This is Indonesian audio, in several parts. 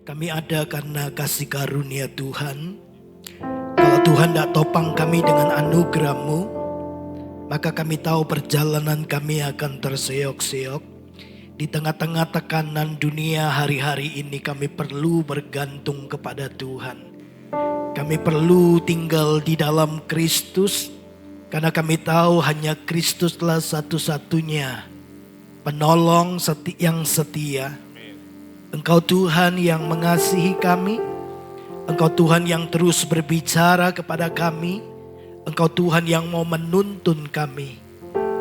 Kami ada karena kasih karunia Tuhan. Kalau Tuhan tidak topang kami dengan anugerah-Mu, maka kami tahu perjalanan kami akan terseok-seok. Di tengah-tengah tekanan dunia hari-hari ini kami perlu bergantung kepada Tuhan. Kami perlu tinggal di dalam Kristus, karena kami tahu hanya Kristuslah satu-satunya penolong yang setia. Engkau Tuhan yang mengasihi kami. Engkau Tuhan yang terus berbicara kepada kami. Engkau Tuhan yang mau menuntun kami.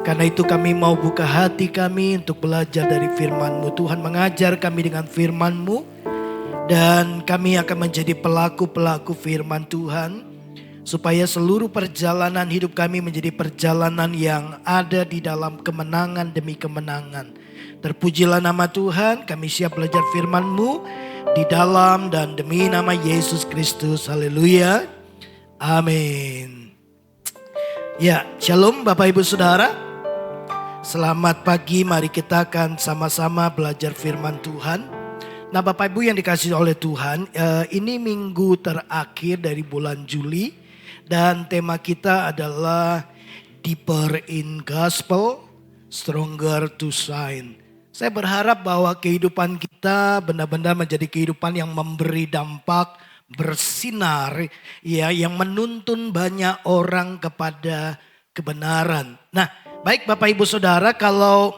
Karena itu kami mau buka hati kami untuk belajar dari firman-Mu. Tuhan mengajar kami dengan firman-Mu. Dan kami akan menjadi pelaku-pelaku firman Tuhan. Supaya seluruh perjalanan hidup kami menjadi perjalanan yang ada di dalam kemenangan demi kemenangan. Terpujilah nama Tuhan, kami siap belajar firman-Mu di dalam dan demi nama Yesus Kristus. Haleluya. Amin. Ya, shalom Bapak Ibu Saudara. Selamat pagi, mari kita akan sama-sama belajar firman Tuhan. Nah Bapak Ibu yang dikasihi oleh Tuhan, ini minggu terakhir dari bulan Juli. Dan tema kita adalah Deeper in Gospel, Stronger to Shine. Saya berharap bahwa kehidupan kita benar-benar menjadi kehidupan yang memberi dampak, bersinar, ya, yang menuntun banyak orang kepada kebenaran. Nah, baik Bapak Ibu Saudara, kalau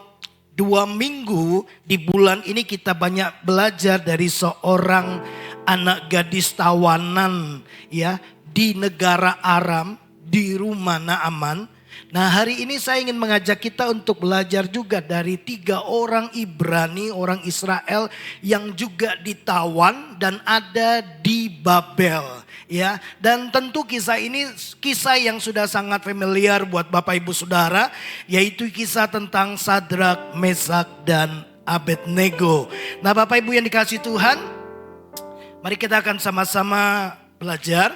2 minggu di bulan ini kita banyak belajar dari seorang anak gadis tawanan, ya, di negara Aram, di rumah Naaman. Nah hari ini saya ingin mengajak kita untuk belajar juga dari 3 orang Ibrani, orang Israel yang juga ditawan dan ada di Babel. Ya, dan tentu kisah ini kisah yang sudah sangat familiar buat Bapak Ibu Saudara, yaitu kisah tentang Sadrak, Mesak, dan Abednego. Nah Bapak Ibu yang dikasihi Tuhan, mari kita akan sama-sama belajar.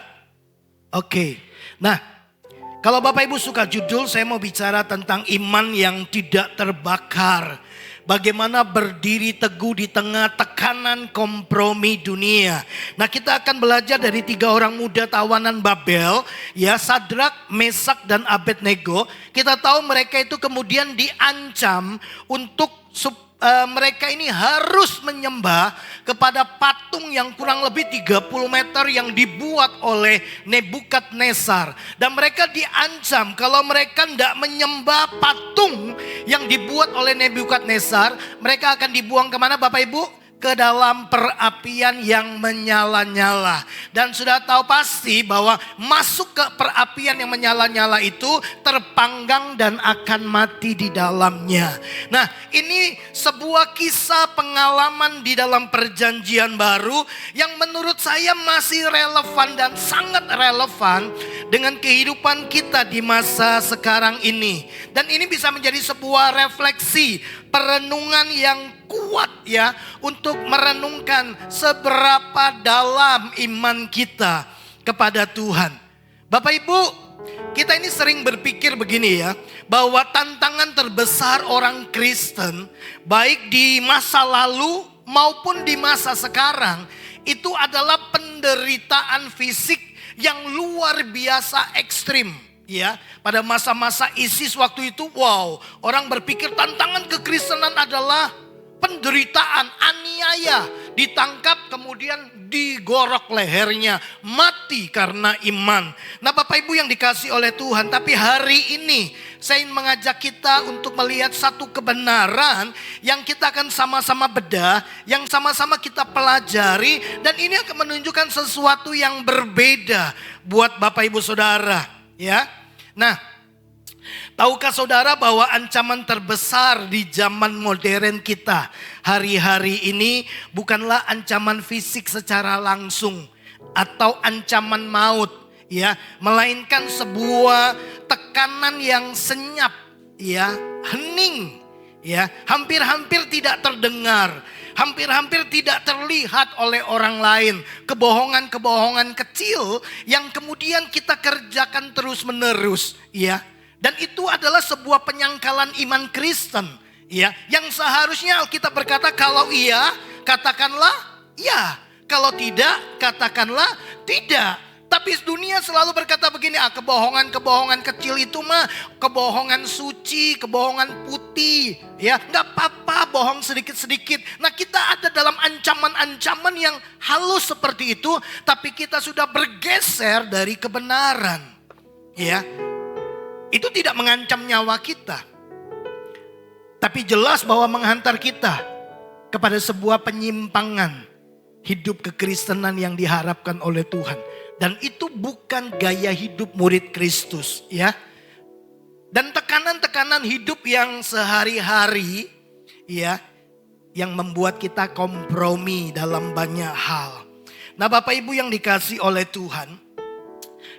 Oke, nah kalau Bapak Ibu suka judul, saya mau bicara tentang iman yang tidak terbakar. Bagaimana berdiri teguh di tengah tekanan kompromi dunia. Nah kita akan belajar dari 3 orang muda tawanan Babel, ya, Sadrak, Mesak, dan Abednego. Kita tahu mereka itu kemudian diancam untuk mereka ini harus menyembah kepada patung yang kurang lebih 30 meter yang dibuat oleh Nebukadnezar. Dan mereka diancam kalau mereka tidak menyembah patung yang dibuat oleh Nebukadnezar, mereka akan dibuang kemana Bapak Ibu? Ke dalam perapian yang menyala-nyala. Dan sudah tahu pasti bahwa masuk ke perapian yang menyala-nyala itu terpanggang dan akan mati di dalamnya. Nah ini sebuah kisah pengalaman di dalam perjanjian baru yang menurut saya masih relevan dan sangat relevan dengan kehidupan kita di masa sekarang ini. Dan ini bisa menjadi sebuah refleksi, perenungan yang kuat ya, untuk merenungkan seberapa dalam iman kita kepada Tuhan. Bapak Ibu, kita ini sering berpikir begini ya, bahwa tantangan terbesar orang Kristen baik di masa lalu maupun di masa sekarang itu adalah penderitaan fisik yang luar biasa ekstrim. Ya, pada masa-masa ISIS waktu itu, wow, orang berpikir tantangan kekristenan adalah penderitaan, aniaya, ditangkap kemudian digorok lehernya, mati karena iman. Nah Bapak Ibu yang dikasih oleh Tuhan, tapi hari ini saya ingin mengajak kita untuk melihat satu kebenaran yang kita akan sama-sama bedah, yang sama-sama kita pelajari, dan ini akan menunjukkan sesuatu yang berbeda buat Bapak Ibu Saudara, ya. Nah, tahukah saudara bahwa ancaman terbesar di zaman modern kita hari-hari ini bukanlah ancaman fisik secara langsung atau ancaman maut, ya, melainkan sebuah tekanan yang senyap, ya, hening, ya, hampir-hampir tidak terdengar, hampir-hampir tidak terlihat oleh orang lain. Kebohongan-kebohongan kecil yang kemudian kita kerjakan terus-menerus, ya. Dan itu adalah sebuah penyangkalan iman Kristen, ya, yang seharusnya Alkitab berkata kalau iya, katakanlah iya. Kalau tidak, katakanlah tidak. Tapi dunia selalu berkata begini, kebohongan-kebohongan kecil itu mah kebohongan suci, kebohongan putih. Ya, nggak apa-apa bohong sedikit-sedikit. Nah, kita ada dalam ancaman-ancaman yang halus seperti itu, tapi kita sudah bergeser dari kebenaran. Ya, itu tidak mengancam nyawa kita, tapi jelas bahwa menghantar kita kepada sebuah penyimpangan hidup kekristenan yang diharapkan oleh Tuhan. Dan itu bukan gaya hidup murid Kristus, ya. Dan tekanan-tekanan hidup yang sehari-hari, ya, yang membuat kita kompromi dalam banyak hal. Nah, Bapak Ibu yang dikasihi oleh Tuhan,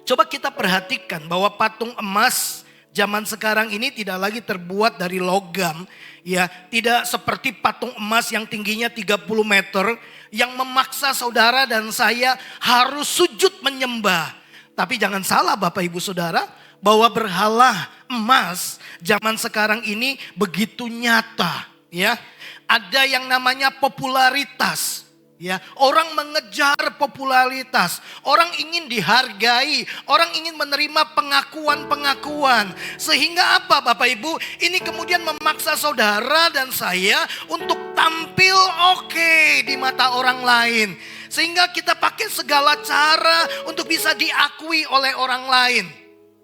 coba kita perhatikan bahwa patung emas zaman sekarang ini tidak lagi terbuat dari logam, ya, tidak seperti patung emas yang tingginya 30 meter yang memaksa saudara dan saya harus sujud menyembah. Tapi jangan salah Bapak Ibu Saudara, bahwa berhala emas zaman sekarang ini begitu nyata, ya. Ada yang namanya popularitas. Ya, orang mengejar popularitas, orang ingin dihargai, orang ingin menerima pengakuan-pengakuan. Sehingga apa Bapak Ibu? Ini kemudian memaksa saudara dan saya untuk tampil oke di mata orang lain. Sehingga kita pakai segala cara untuk bisa diakui oleh orang lain.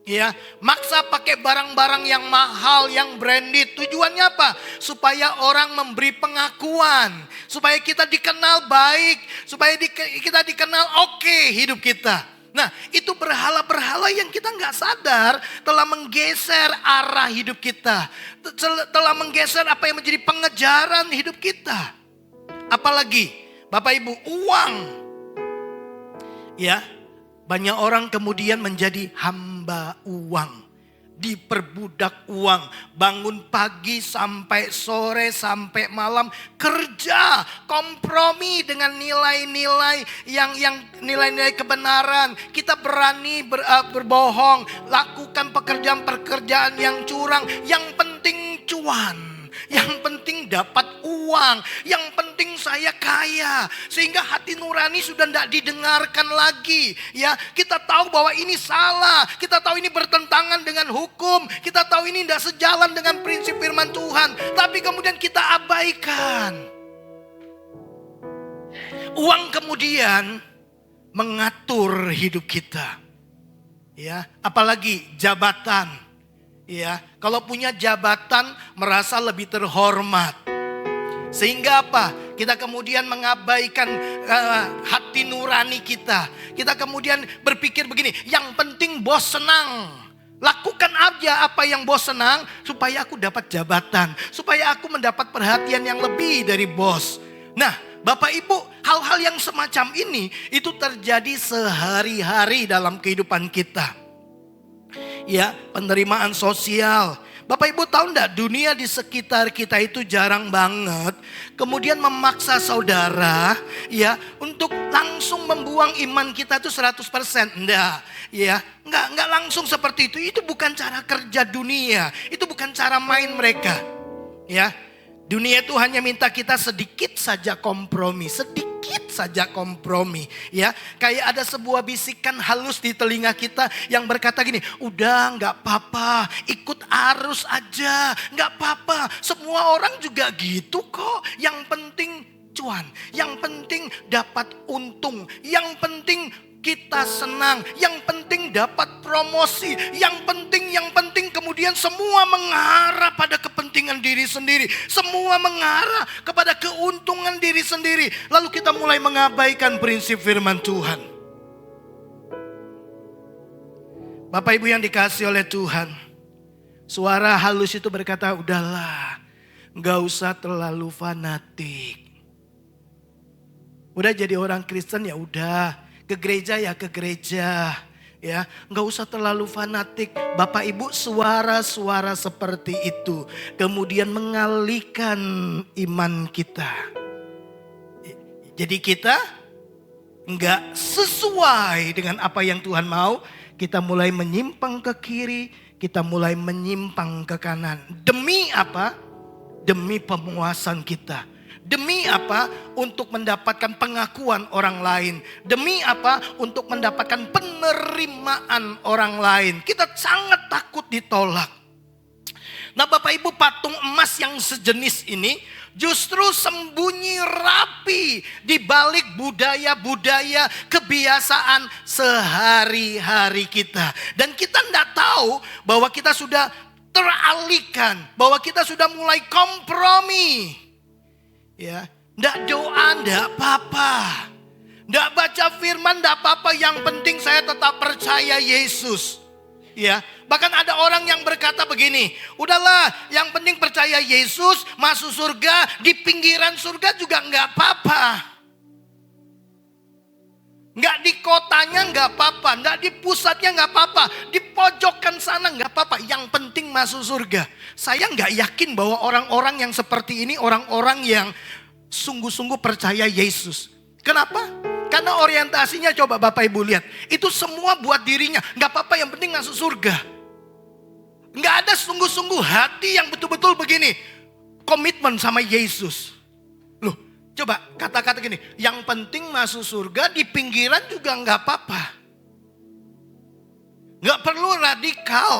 Ya, maksa pakai barang-barang yang mahal, yang branded. Tujuannya apa? Supaya orang memberi pengakuan, supaya kita dikenal baik, supaya kita dikenal oke hidup kita. Nah, itu berhala-berhala yang kita nggak sadar telah menggeser arah hidup kita, telah menggeser apa yang menjadi pengejaran hidup kita. Apalagi, Bapak Ibu, uang, ya. Banyak orang kemudian menjadi hamba uang, diperbudak uang, bangun pagi sampai sore sampai malam kerja, kompromi dengan nilai-nilai yang nilai-nilai kebenaran. Kita berani berbohong, lakukan pekerjaan-pekerjaan yang curang, yang penting cuan. Yang penting dapat uang, yang penting saya kaya. Sehingga hati nurani sudah tidak didengarkan lagi. Ya, kita tahu bahwa ini salah, kita tahu ini bertentangan dengan hukum, kita tahu ini tidak sejalan dengan prinsip firman Tuhan. Tapi kemudian kita abaikan. Uang kemudian mengatur hidup kita. Ya, apalagi jabatan. Ya, kalau punya jabatan merasa lebih terhormat. Sehingga apa? Kita kemudian mengabaikan hati nurani kita. Kita kemudian berpikir begini, yang penting bos senang. Lakukan aja apa yang bos senang supaya aku dapat jabatan, supaya aku mendapat perhatian yang lebih dari bos. Nah, Bapak Ibu, hal-hal yang semacam ini itu terjadi sehari-hari dalam kehidupan kita. Ya, penerimaan sosial. Bapak Ibu tahu enggak, dunia di sekitar kita itu jarang banget kemudian memaksa saudara ya untuk langsung membuang iman kita itu 100%. Enggak, ya. Enggak langsung seperti itu. Itu bukan cara kerja dunia. Itu bukan cara main mereka. Ya. Dunia itu hanya minta kita sedikit saja kompromi, sedikit saja kompromi, ya. Kayak ada sebuah bisikan halus di telinga kita yang berkata gini, udah nggak apa-apa, ikut arus aja, nggak apa-apa. Semua orang juga gitu kok. Yang penting cuan, yang penting dapat untung, yang penting kita senang, yang penting dapat promosi, yang penting kemudian semua mengarah pada kepentingan diri sendiri, semua mengarah kepada keuntungan diri sendiri. Lalu kita mulai mengabaikan prinsip firman Tuhan. Bapak Ibu yang dikasihi oleh Tuhan, suara halus itu berkata, udahlah, gak usah terlalu fanatik. Udah jadi orang Kristen ya udah, ke gereja ya ke gereja, ya nggak usah terlalu fanatik. Bapak Ibu, suara-suara seperti itu kemudian mengalihkan iman kita. Jadi kita nggak sesuai dengan apa yang Tuhan mau, kita mulai menyimpang ke kiri, kita mulai menyimpang ke kanan. Demi apa? Demi pemuasan kita. Demi apa? Untuk mendapatkan pengakuan orang lain. Demi apa? Untuk mendapatkan penerimaan orang lain. Kita sangat takut ditolak. Nah Bapak Ibu, patung emas yang sejenis ini justru sembunyi rapi di balik budaya-budaya kebiasaan sehari-hari kita. Dan kita tidak tahu bahwa kita sudah teralihkan, bahwa kita sudah mulai kompromi. Ya, ndak doa, ndak apa-apa. Ndak baca firman, ndak apa-apa. Yang penting saya tetap percaya Yesus. Ya, bahkan ada orang yang berkata begini, udahlah, yang penting percaya Yesus, masuk surga, di pinggiran surga juga nggak apa-apa. Nggak di kotanya nggak apa-apa, nggak di pusatnya nggak apa-apa, di pojokan sana nggak apa-apa. Yang penting masuk surga. Saya nggak yakin bahwa orang-orang yang seperti ini orang-orang yang sungguh-sungguh percaya Yesus. Kenapa? Karena orientasinya coba Bapak Ibu lihat, itu semua buat dirinya. Nggak apa-apa, yang penting masuk surga. Nggak ada sungguh-sungguh hati yang betul-betul begini, komitmen sama Yesus. Loh, coba kata-kata gini, yang penting masuk surga, di pinggiran juga nggak apa-apa. Nggak perlu radikal,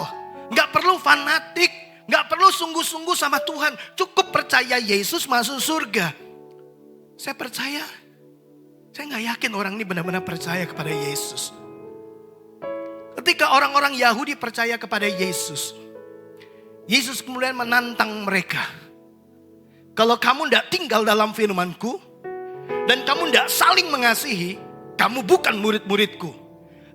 nggak perlu fanatik, nggak perlu sungguh-sungguh sama Tuhan. Cukup percaya Yesus masuk surga. Saya percaya. Saya nggak yakin orang ini benar-benar percaya kepada Yesus. Ketika orang-orang Yahudi percaya kepada Yesus, Yesus kemudian menantang mereka. Kalau kamu tidak tinggal dalam firman-Ku, dan kamu tidak saling mengasihi, kamu bukan murid-muridku.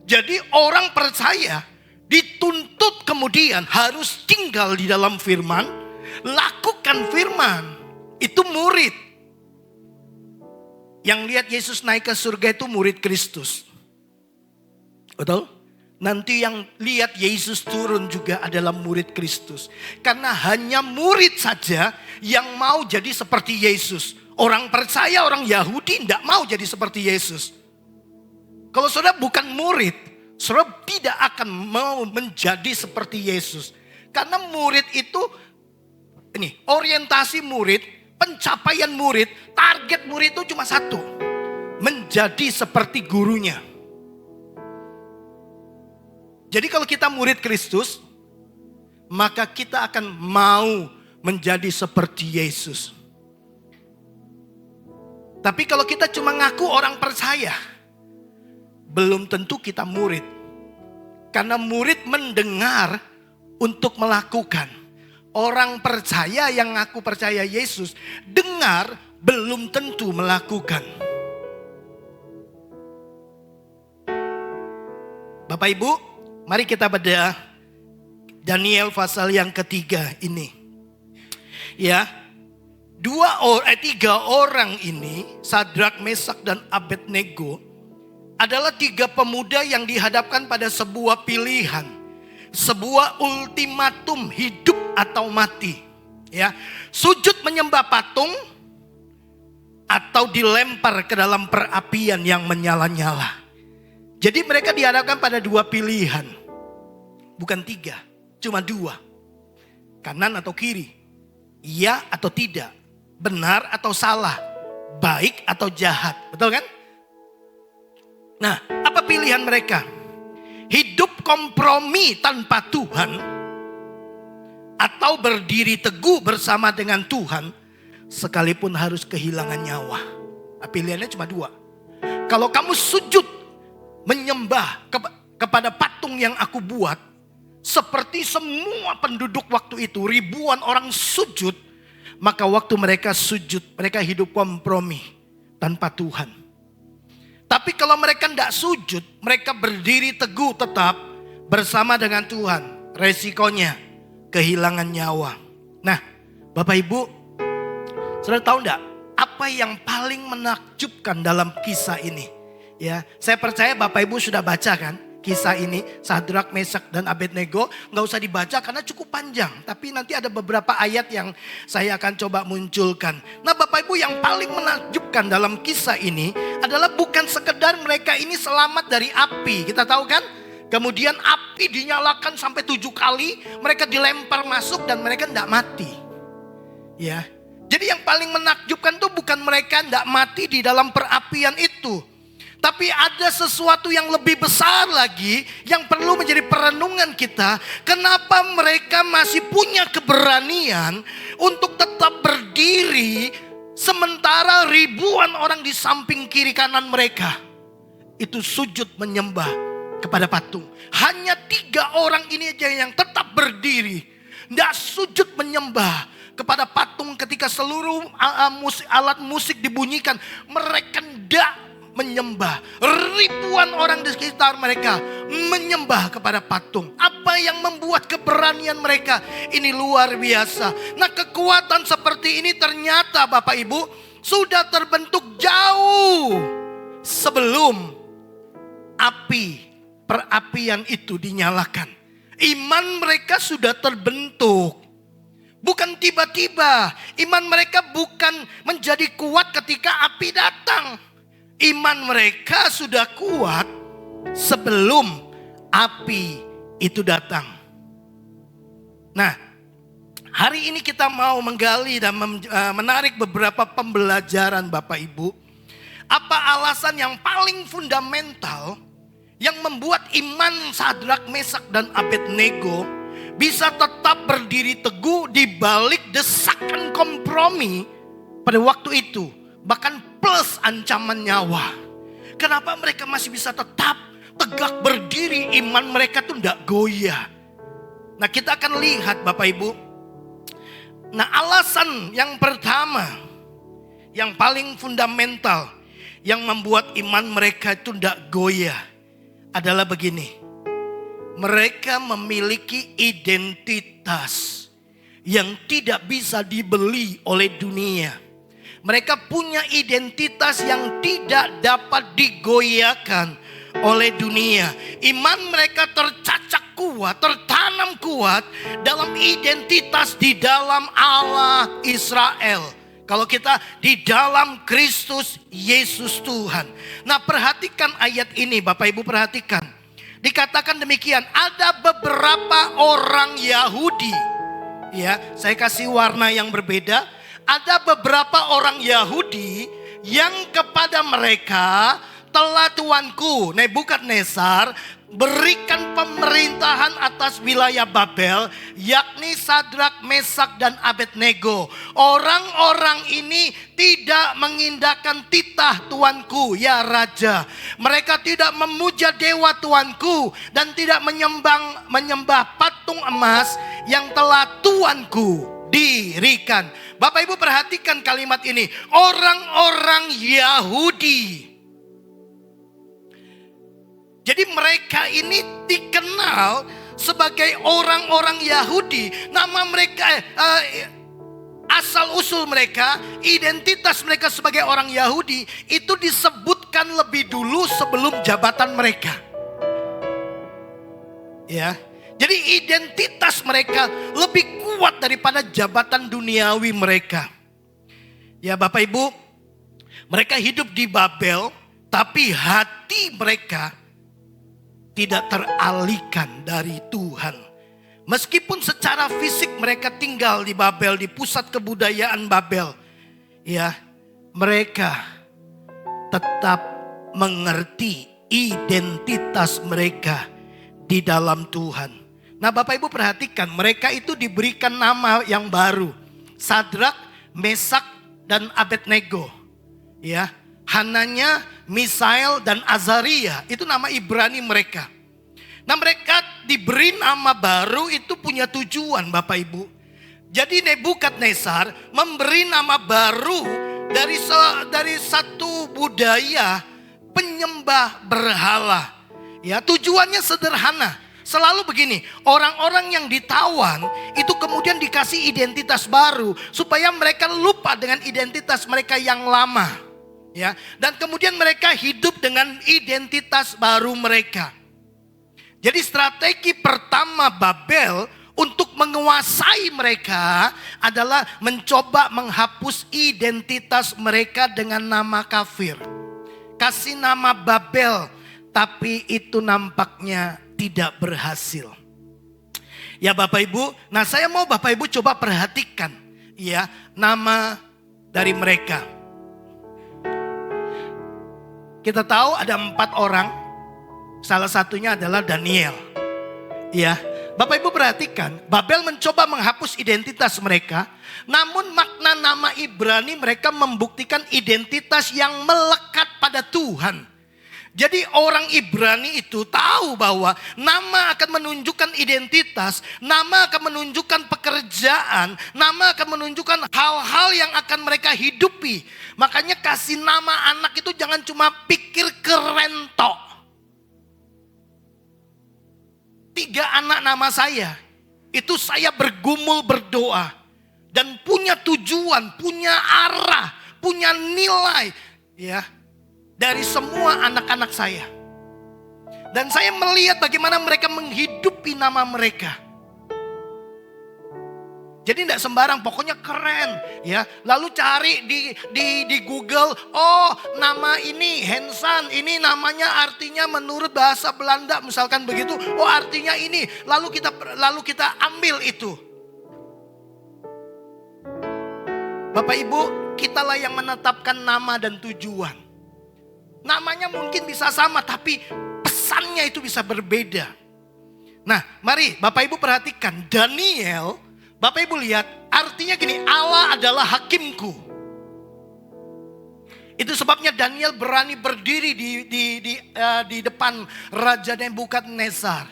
Jadi orang percaya dituntut kemudian harus tinggal di dalam firman, lakukan firman. Itu murid. Yang lihat Yesus naik ke surga itu murid Kristus. Betul? Nanti yang lihat Yesus turun juga adalah murid Kristus. Karena hanya murid saja yang mau jadi seperti Yesus. Orang percaya, orang Yahudi tidak mau jadi seperti Yesus. Kalau saudara bukan murid, saudara tidak akan mau menjadi seperti Yesus. Karena murid itu, ini orientasi murid, pencapaian murid, target murid itu cuma satu. Menjadi seperti gurunya. Jadi kalau kita murid Kristus, maka kita akan mau menjadi seperti Yesus. Tapi kalau kita cuma ngaku orang percaya, belum tentu kita murid. Karena murid mendengar untuk melakukan. Orang percaya yang ngaku percaya Yesus, dengar belum tentu melakukan. Bapak Ibu, mari kita bedah Daniel pasal yang ketiga ini. Ya, tiga orang ini, Sadrak, Mesak, dan Abednego, adalah tiga pemuda yang dihadapkan pada sebuah pilihan. Sebuah ultimatum hidup atau mati. Ya, sujud menyembah patung atau dilempar ke dalam perapian yang menyala-nyala. Jadi mereka dihadapkan pada dua pilihan. Bukan tiga, cuma dua. Kanan atau kiri. Iya atau tidak. Benar atau salah. Baik atau jahat. Betul kan? Nah, apa pilihan mereka? Hidup kompromi tanpa Tuhan, atau berdiri teguh bersama dengan Tuhan sekalipun harus kehilangan nyawa. Nah, pilihannya cuma dua. Kalau kamu sujud menyembah kepada patung yang aku buat, seperti semua penduduk waktu itu, ribuan orang sujud, maka waktu mereka sujud, mereka hidup kompromi tanpa Tuhan. Tapi kalau mereka tidak sujud, mereka berdiri teguh tetap bersama dengan Tuhan. Resikonya kehilangan nyawa. Nah, Bapak Ibu, saudara tahu enggak apa yang paling menakjubkan dalam kisah ini? Ya, saya percaya Bapak Ibu sudah baca kan kisah ini, Sadrak, Mesak, dan Abednego. Nggak usah dibaca karena cukup panjang. Tapi nanti ada beberapa ayat yang saya akan coba munculkan. Nah Bapak Ibu, yang paling menakjubkan dalam kisah ini adalah bukan sekedar mereka ini selamat dari api. Kita tahu kan? Kemudian api dinyalakan sampai 7 kali. Mereka dilempar masuk dan mereka tidak mati. Ya. Jadi yang paling menakjubkan tuh bukan mereka tidak mati di dalam perapian itu. Tapi ada sesuatu yang lebih besar lagi yang perlu menjadi perenungan kita. Kenapa mereka masih punya keberanian untuk tetap berdiri sementara ribuan orang di samping kiri kanan mereka itu sujud menyembah kepada patung. Hanya 3 orang ini aja yang tetap berdiri, tidak sujud menyembah kepada patung ketika seluruh alat musik dibunyikan. Mereka tidak menyembah. Ribuan orang di sekitar mereka menyembah kepada patung. Apa yang membuat keberanian mereka ini luar biasa. Nah, kekuatan seperti ini ternyata Bapak Ibu sudah terbentuk jauh sebelum api perapian itu dinyalakan. Iman mereka sudah terbentuk. Bukan tiba-tiba. Iman mereka bukan menjadi kuat ketika api datang. Iman mereka sudah kuat sebelum api itu datang. Nah, hari ini kita mau menggali dan menarik beberapa pembelajaran Bapak Ibu. Apa alasan yang paling fundamental yang membuat iman Sadrak, Mesak, dan Abednego bisa tetap berdiri teguh di balik desakan kompromi pada waktu itu, bahkan plus ancaman nyawa. Kenapa mereka masih bisa tetap tegak berdiri, iman mereka tuh tidak goyah. Nah, kita akan lihat Bapak Ibu. Nah, alasan yang pertama, yang paling fundamental, yang membuat iman mereka itu tidak goyah adalah begini. Mereka memiliki identitas yang tidak bisa dibeli oleh dunia. Mereka punya identitas yang tidak dapat digoyahkan oleh dunia. Iman mereka tercacak kuat, tertanam kuat dalam identitas di dalam Allah Israel. Kalau kita di dalam Kristus Yesus Tuhan. Nah, perhatikan ayat ini Bapak Ibu, perhatikan. Dikatakan demikian, ada beberapa orang Yahudi. Ya, saya kasih warna yang berbeda. Ada beberapa orang Yahudi yang kepada mereka telah tuanku Nebukadnezar berikan pemerintahan atas wilayah Babel, yakni Sadrak, Mesak, dan Abednego. Orang-orang ini tidak mengindahkan titah tuanku, ya Raja. Mereka tidak memuja dewa tuanku dan tidak menyembah patung emas yang telah tuanku dirikan. Bapak Ibu perhatikan kalimat ini. Orang-orang Yahudi. Jadi mereka ini dikenal sebagai orang-orang Yahudi. Nama mereka, asal usul mereka, identitas mereka sebagai orang Yahudi itu disebutkan lebih dulu sebelum jabatan mereka. Ya, jadi identitas mereka lebih kuat daripada jabatan duniawi mereka. Ya Bapak Ibu, mereka hidup di Babel, tapi hati mereka tidak teralihkan dari Tuhan. Meskipun secara fisik mereka tinggal di Babel, di pusat kebudayaan Babel, ya, mereka tetap mengerti identitas mereka di dalam Tuhan. Nah, Bapak Ibu perhatikan, mereka itu diberikan nama yang baru, Sadrak, Mesak, dan Abednego. Ya, Hananya, Misael, dan Azaria, itu nama Ibrani mereka. Nah, mereka diberi nama baru itu punya tujuan Bapak Ibu. Jadi Nebukadnezar memberi nama baru dari satu budaya penyembah berhala. Ya, tujuannya sederhana. Selalu begini, orang-orang yang ditawan itu kemudian dikasih identitas baru supaya mereka lupa dengan identitas mereka yang lama. Ya, dan kemudian mereka hidup dengan identitas baru mereka. Jadi strategi pertama Babel untuk menguasai mereka adalah mencoba menghapus identitas mereka dengan nama kafir. Kasih nama Babel, tapi itu nampaknya tidak berhasil. Ya Bapak Ibu, nah saya mau Bapak Ibu coba perhatikan ya, nama dari mereka. Kita tahu ada 4 orang, salah satunya adalah Daniel. Ya, Bapak Ibu perhatikan, Babel mencoba menghapus identitas mereka, namun makna nama Ibrani mereka membuktikan identitas yang melekat pada Tuhan. Jadi orang Ibrani itu tahu bahwa nama akan menunjukkan identitas, nama akan menunjukkan pekerjaan, nama akan menunjukkan hal-hal yang akan mereka hidupi. Makanya kasih nama anak itu jangan cuma pikir keren tok. 3 anak nama saya, itu saya bergumul berdoa. Dan punya tujuan, punya arah, punya nilai. Ya, dari semua anak-anak saya. Dan saya melihat bagaimana mereka menghidupi nama mereka. Jadi tidak sembarang, pokoknya keren. Ya, lalu cari di Google, oh nama ini Hensan, ini namanya artinya menurut bahasa Belanda misalkan begitu. Oh artinya ini, lalu kita ambil itu. Bapak Ibu, kitalah yang menetapkan nama dan tujuan. Namanya mungkin bisa sama, tapi pesannya itu bisa berbeda. Nah, mari Bapak Ibu perhatikan, Daniel, Bapak Ibu lihat, artinya gini, Allah adalah hakimku. Itu sebabnya Daniel berani berdiri di depan Raja Nebukadnezar.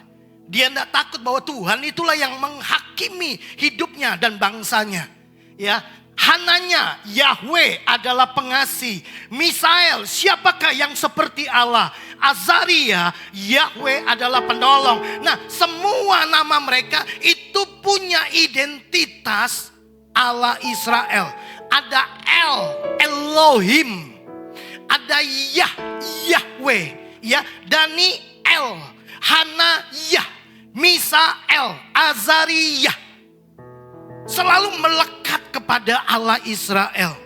Dia tidak takut bahwa Tuhan itulah yang menghakimi hidupnya dan bangsanya. Ya, Hananya, Yahweh adalah pengasih. Misael, siapakah yang seperti Allah? Azaria, Yahweh adalah penolong. Nah, semua nama mereka itu punya identitas Allah Israel. Ada Elohim. Ada Yahweh. Ya, Daniel, Hanaya, Misael, Azaria. Selalu melekat kepada Allah Israel.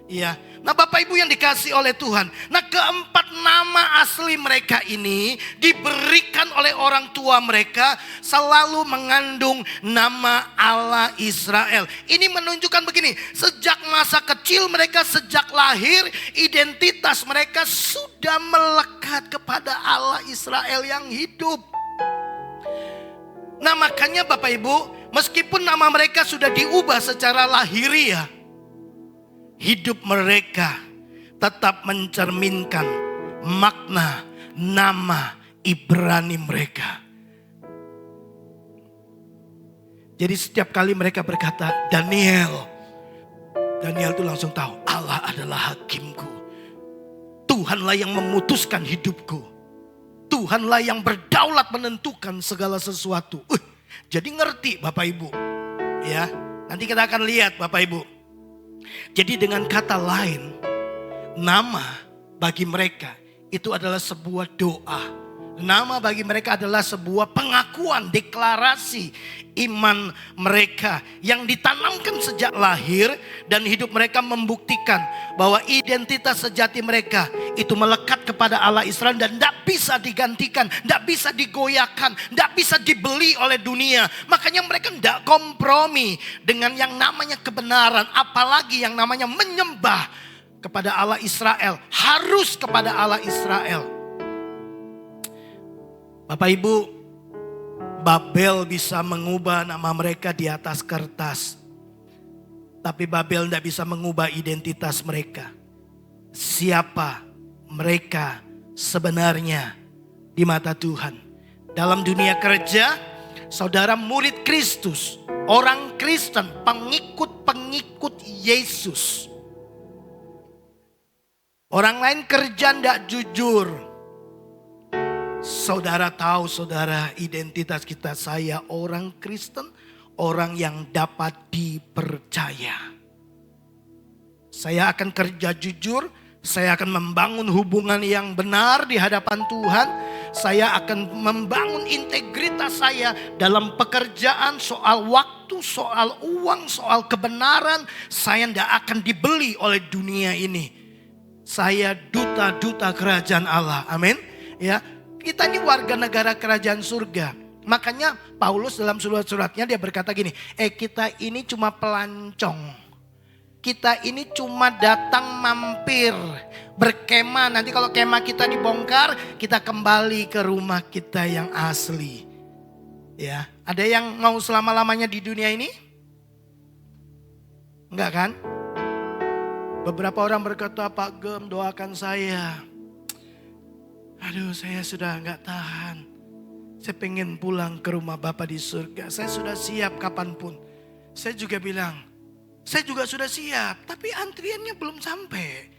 Ya. Nah Bapak Ibu yang dikasih oleh Tuhan. Nah 4 nama asli mereka ini diberikan oleh orang tua mereka. Selalu mengandung nama Allah Israel. Ini menunjukkan begini. Sejak masa kecil mereka, sejak lahir, identitas mereka sudah melekat kepada Allah Israel yang hidup. Nah makanya Bapak Ibu, meskipun nama mereka sudah diubah secara lahiriah, hidup mereka tetap mencerminkan makna nama Ibrani mereka. Jadi setiap kali mereka berkata Daniel itu langsung tahu Allah adalah hakimku. Tuhanlah yang memutuskan hidupku. Tuhanlah yang berdaulat menentukan segala sesuatu. Jadi ngerti Bapak Ibu. Ya, nanti kita akan lihat Bapak Ibu. Jadi dengan kata lain, nama bagi mereka itu adalah sebuah doa. Nama bagi mereka adalah sebuah pengakuan, deklarasi iman mereka yang ditanamkan sejak lahir, dan hidup mereka membuktikan bahwa identitas sejati mereka itu melekat kepada Allah Israel dan tidak bisa digantikan, tidak bisa digoyahkan, tidak bisa dibeli oleh dunia. Makanya mereka tidak kompromi dengan yang namanya kebenaran, apalagi yang namanya menyembah kepada Allah Israel, harus kepada Allah Israel. Bapak Ibu, Babel bisa mengubah nama mereka di atas kertas. Tapi Babel tidak bisa mengubah identitas mereka. Siapa mereka sebenarnya di mata Tuhan. Dalam dunia kerja, saudara murid Kristus, orang Kristen, pengikut-pengikut Yesus. Orang lain kerja tidak jujur. Saudara tahu, saudara, identitas kita, saya orang Kristen, orang yang dapat dipercaya. Saya akan kerja jujur, saya akan membangun hubungan yang benar di hadapan Tuhan. Saya akan membangun integritas saya dalam pekerjaan, soal waktu, soal uang, soal kebenaran. Saya tidak akan dibeli oleh dunia ini. Saya duta-duta kerajaan Allah, amin. Ya. Kita ini warga negara kerajaan surga. Makanya Paulus dalam surat-suratnya dia berkata gini, kita ini cuma pelancong. Kita ini cuma datang mampir, berkemah. Nanti kalau kemah kita dibongkar, kita kembali ke rumah kita yang asli. Ya, ada yang mau selama-lamanya di dunia ini? Enggak kan? Beberapa orang berkata, Pak Gem doakan saya. Aduh, saya sudah enggak tahan. Saya pengen pulang ke rumah Bapa di surga. Saya sudah siap kapanpun. Saya juga bilang, saya juga sudah siap. Tapi antriannya belum sampai.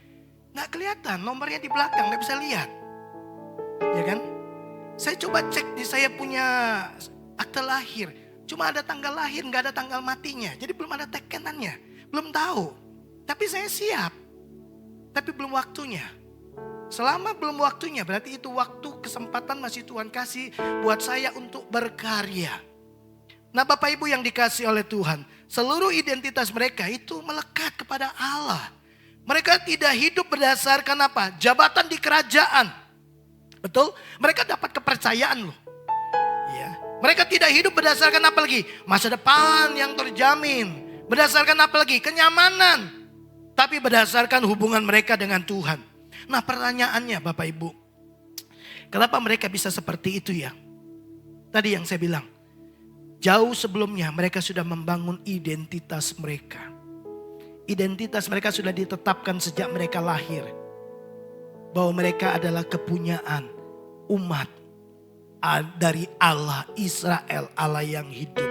Nggak kelihatan, nomornya di belakang, nggak bisa lihat. Ya kan? Saya coba cek di saya punya akte lahir. Cuma ada tanggal lahir, nggak ada tanggal matinya. Jadi belum ada tekenannya. Belum tahu. Tapi saya siap. Tapi belum waktunya. Selama belum waktunya, berarti itu waktu kesempatan masih Tuhan kasih buat saya untuk berkarya. Nah Bapak Ibu yang dikasih oleh Tuhan, seluruh identitas mereka itu melekat kepada Allah. Mereka tidak hidup berdasarkan apa? Jabatan di kerajaan. Betul? Mereka dapat kepercayaan loh. Ya. Mereka tidak hidup berdasarkan apa lagi? Masa depan yang terjamin. Berdasarkan apa lagi? Kenyamanan. Tapi berdasarkan hubungan mereka dengan Tuhan. Nah pertanyaannya Bapak Ibu, kenapa mereka bisa seperti itu ya? Tadi yang saya bilang, jauh sebelumnya mereka sudah membangun identitas mereka. Identitas mereka sudah ditetapkan sejak mereka lahir. Bahwa mereka adalah kepunyaan umat dari Allah Israel, Allah yang hidup.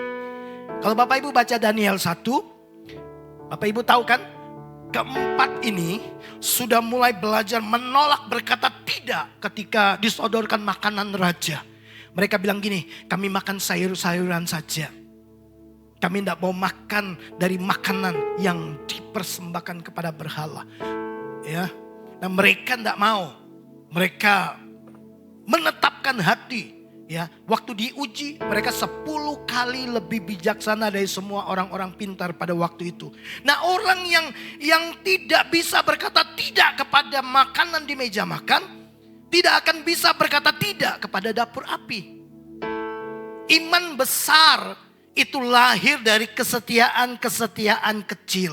Kalau Bapak Ibu baca Daniel 1, Bapak Ibu tahu kan? Keempat ini sudah mulai belajar menolak berkata tidak ketika disodorkan makanan raja. Mereka bilang gini, kami makan sayur-sayuran saja. Kami tidak mau makan dari makanan yang dipersembahkan kepada berhala. Ya, nah mereka tidak mau. Mereka menetapkan hati. Ya, waktu diuji mereka 10 kali lebih bijaksana dari semua orang-orang pintar pada waktu itu. Nah orang yang tidak bisa berkata tidak kepada makanan di meja makan, tidak akan bisa berkata tidak kepada dapur api. Iman besar itu lahir dari kesetiaan-kesetiaan kecil.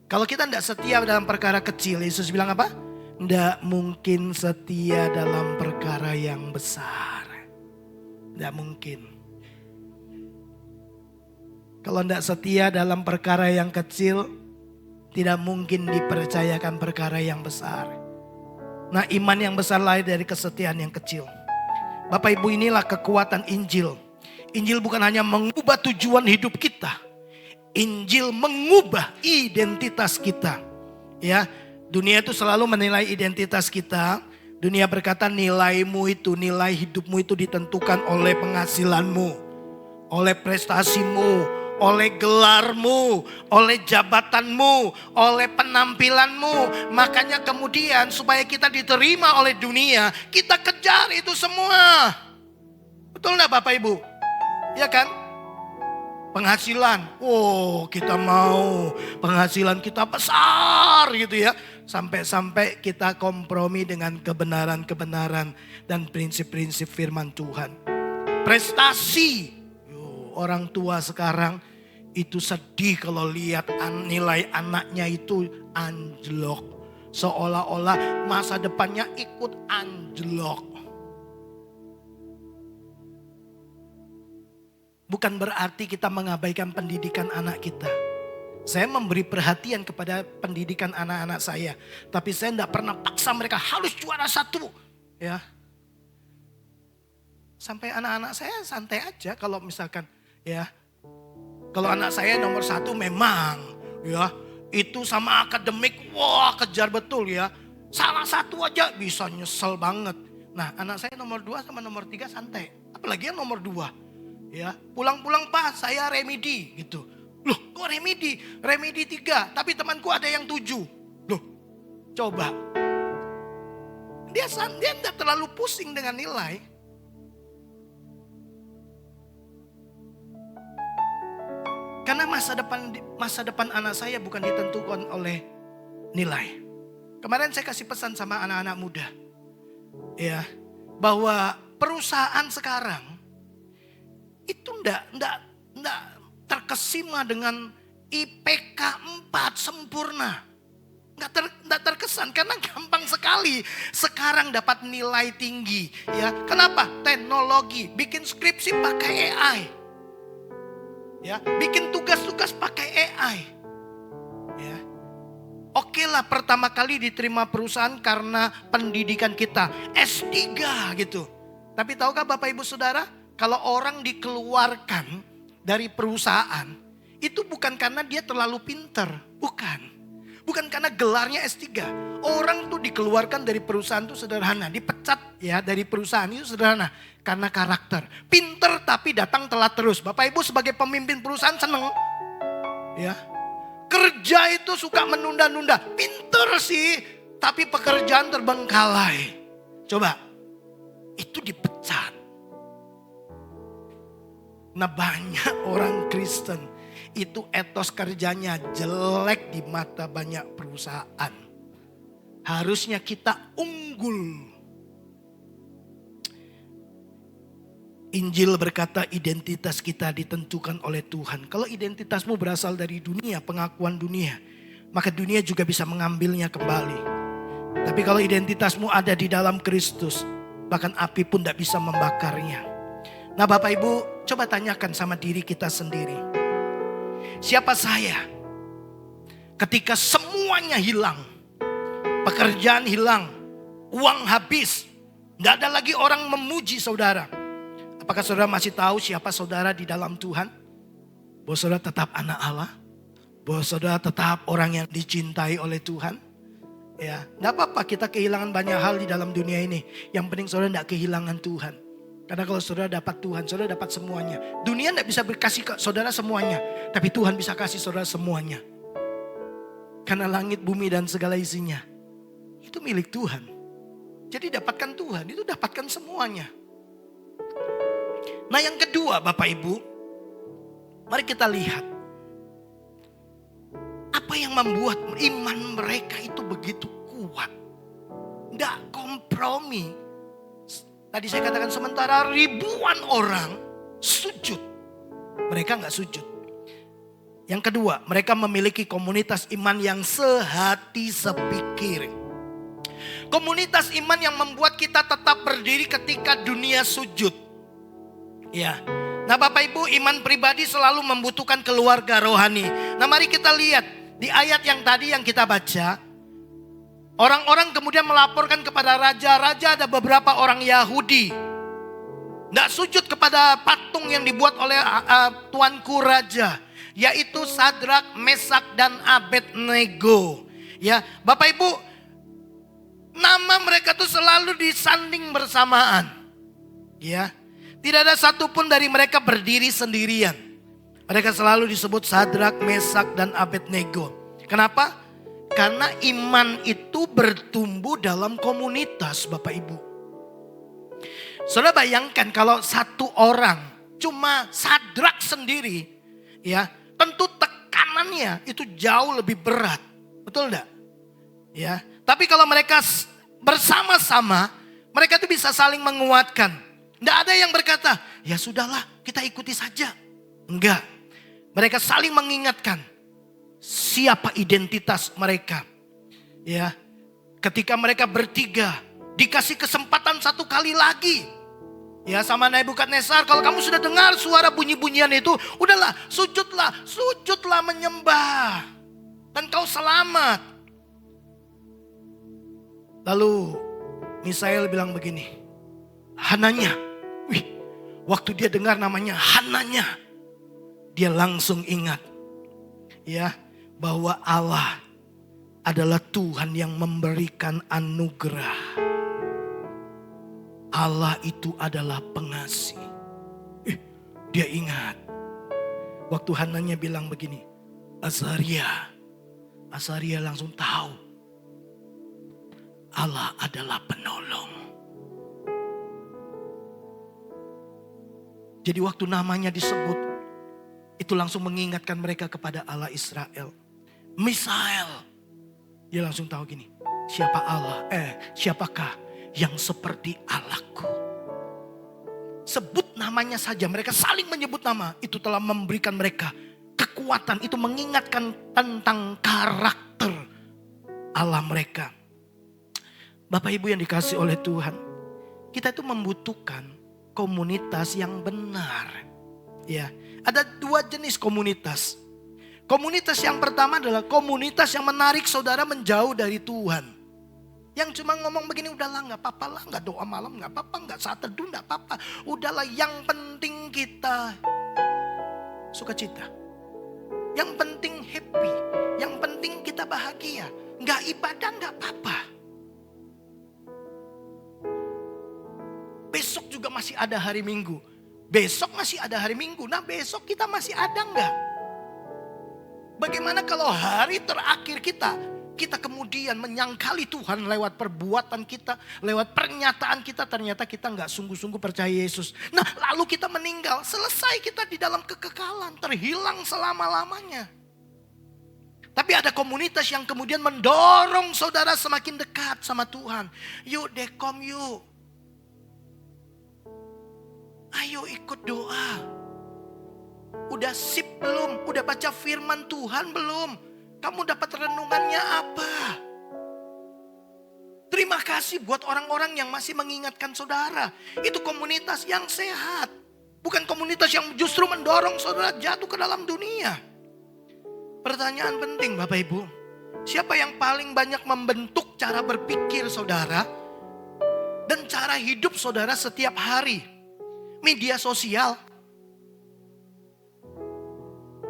Kalau kita tidak setia dalam perkara kecil, Yesus bilang apa? Tidak mungkin setia dalam perkara yang besar. Tidak mungkin. Kalau tidak setia dalam perkara yang kecil, tidak mungkin dipercayakan perkara yang besar. Nah iman yang besar lahir dari kesetiaan yang kecil. Bapak Ibu inilah kekuatan Injil. Injil bukan hanya mengubah tujuan hidup kita. Injil mengubah identitas kita. Ya. Dunia itu selalu menilai identitas kita. Dunia berkata nilaimu itu, nilai hidupmu itu ditentukan oleh penghasilanmu, oleh prestasimu, oleh gelarmu, oleh jabatanmu, oleh penampilanmu. Makanya kemudian supaya kita diterima oleh dunia, kita kejar itu semua. Betul enggak Bapak Ibu? Ya kan? Penghasilan, kita mau penghasilan kita besar gitu ya. Sampai-sampai kita kompromi dengan kebenaran-kebenaran dan prinsip-prinsip firman Tuhan. Prestasi, orang tua sekarang itu sedih kalau lihat nilai anaknya itu anjlok. Seolah-olah masa depannya ikut anjlok. Bukan berarti kita mengabaikan pendidikan anak kita. Saya memberi perhatian kepada pendidikan anak-anak saya. Tapi saya tidak pernah paksa mereka harus juara 1. Ya. Sampai anak-anak saya santai aja kalau misalkan ya. Kalau anak saya nomor 1 memang ya. Itu sama akademik, kejar betul ya. Salah satu aja bisa nyesel banget. Nah anak saya nomor 2 sama nomor 3 santai. Apalagi yang nomor 2. Ya, pulang-pulang Pak saya remedi gitu. Loh kok remedi? Remedi 3 tapi temanku ada yang 7. Loh coba. Dia tidak terlalu pusing dengan nilai. Karena masa depan anak saya bukan ditentukan oleh nilai. Kemarin saya kasih pesan sama anak-anak muda. Ya, bahwa perusahaan sekarang itu enggak terkesima dengan IPK 4 sempurna. Enggak terkesan karena gampang sekali sekarang dapat nilai tinggi. Ya, kenapa? Teknologi, bikin skripsi pakai AI. Ya, bikin tugas-tugas pakai AI. Ya. Oke lah, pertama kali diterima perusahaan karena pendidikan kita S3 gitu. Tapi tahukah Bapak Ibu Saudara, kalau orang dikeluarkan dari perusahaan, itu bukan karena dia terlalu pinter. Bukan karena gelarnya S3. Orang tuh dikeluarkan dari perusahaan itu sederhana. Dipecat ya dari perusahaan itu sederhana. Karena karakter. Pinter tapi datang telat terus. Bapak Ibu sebagai pemimpin perusahaan seneng. Ya. Kerja itu suka menunda-nunda. Pinter sih. Tapi pekerjaan terbengkalai. Coba. Itu dipecat. Nah, banyak orang Kristen itu etos kerjanya jelek di mata banyak perusahaan. Harusnya kita unggul. Injil berkata identitas kita ditentukan oleh Tuhan. Kalau identitasmu berasal dari dunia, pengakuan dunia, maka dunia juga bisa mengambilnya kembali. Tapi kalau identitasmu ada di dalam Kristus, bahkan api pun tidak bisa membakarnya. Nah Bapak Ibu, coba tanyakan sama diri kita sendiri. Siapa saya? Ketika semuanya hilang. Pekerjaan hilang. Uang habis. Tidak ada lagi orang memuji saudara. Apakah saudara masih tahu siapa saudara di dalam Tuhan? Bahwa saudara tetap anak Allah. Bahwa saudara tetap orang yang dicintai oleh Tuhan. Ya, tidak apa-apa kita kehilangan banyak hal di dalam dunia ini. Yang penting saudara tidak kehilangan Tuhan. Karena kalau saudara dapat Tuhan, saudara dapat semuanya. Dunia tidak bisa berkasih ke saudara semuanya. Tapi Tuhan bisa kasih saudara semuanya. Karena langit, bumi dan segala isinya. Itu milik Tuhan. Jadi dapatkan Tuhan, itu dapatkan semuanya. Nah yang kedua Bapak Ibu. Mari kita lihat. Apa yang membuat iman mereka itu begitu kuat. Tidak kompromi. Tadi saya katakan sementara ribuan orang sujud. Mereka nggak sujud. Yang kedua, mereka memiliki komunitas iman yang sehati sepikir. Komunitas iman yang membuat kita tetap berdiri ketika dunia sujud. Ya. Nah Bapak Ibu, iman pribadi selalu membutuhkan keluarga rohani. Nah mari kita lihat di ayat yang tadi yang kita baca. Orang-orang kemudian melaporkan kepada raja. Raja ada beberapa orang Yahudi. Tidak sujud kepada patung yang dibuat oleh tuanku raja. Yaitu Sadrak, Mesak dan Abednego. Ya, Bapak Ibu, nama mereka itu selalu disanding bersamaan. Ya, tidak ada satupun dari mereka berdiri sendirian. Mereka selalu disebut Sadrak, Mesak dan Abednego. Kenapa? Karena iman itu bertumbuh dalam komunitas Bapak Ibu. Saudara bayangkan kalau satu orang cuma Sadrak sendiri. Ya, tentu tekanannya itu jauh lebih berat. Betul enggak? Ya, tapi kalau mereka bersama-sama, mereka itu bisa saling menguatkan. Enggak ada yang berkata, ya sudahlah kita ikuti saja. Enggak. Mereka saling mengingatkan. Siapa identitas mereka. Ya, ketika mereka bertiga dikasih kesempatan satu kali lagi. Ya sama Nebukadnezar, kalau kamu sudah dengar suara bunyi-bunyian itu, udahlah sujudlah menyembah. Dan kau selamat. Lalu Misael bilang begini, Hananya. Waktu dia dengar namanya Hananya, dia langsung ingat. Ya, bahwa Allah adalah Tuhan yang memberikan anugerah. Allah itu adalah pengasih. Dia ingat. Waktu Hananya bilang begini, Azaria langsung tahu. Allah adalah penolong. Jadi waktu namanya disebut, itu langsung mengingatkan mereka kepada Allah Israel. Misael. Dia langsung tahu gini. Siapakah yang seperti Allahku. Sebut namanya saja, mereka saling menyebut nama. Itu telah memberikan mereka kekuatan. Itu mengingatkan tentang karakter Allah mereka. Bapak Ibu yang dikasih oleh Tuhan, kita itu membutuhkan komunitas yang benar. Ya, ada dua jenis komunitas. Komunitas yang pertama adalah komunitas yang menarik saudara menjauh dari Tuhan. Yang cuma ngomong begini, udahlah gak apa-apa lah, gak doa malam gak apa-apa, gak saat teduh gak apa-apa. Udahlah, yang penting kita sukacita. Yang penting happy, yang penting kita bahagia. Gak ibadah gak apa-apa. Besok juga masih ada hari Minggu. Besok masih ada hari Minggu, nah besok kita masih ada gak? Bagaimana kalau hari terakhir kita kemudian menyangkali Tuhan lewat perbuatan kita, lewat pernyataan kita, ternyata kita nggak sungguh-sungguh percaya Yesus. Nah, lalu kita meninggal, selesai kita di dalam kekekalan, terhilang selama-lamanya. Tapi ada komunitas yang kemudian mendorong saudara semakin dekat sama Tuhan. Yuk dekom yuk. Ayo ikut doa. Udah sip belum? Udah baca firman Tuhan belum? Kamu dapat renungannya apa? Terima kasih buat orang-orang yang masih mengingatkan saudara. Itu komunitas yang sehat. Bukan komunitas yang justru mendorong saudara jatuh ke dalam dunia. Pertanyaan penting Bapak Ibu. Siapa yang paling banyak membentuk cara berpikir saudara dan cara hidup saudara setiap hari? Media sosial.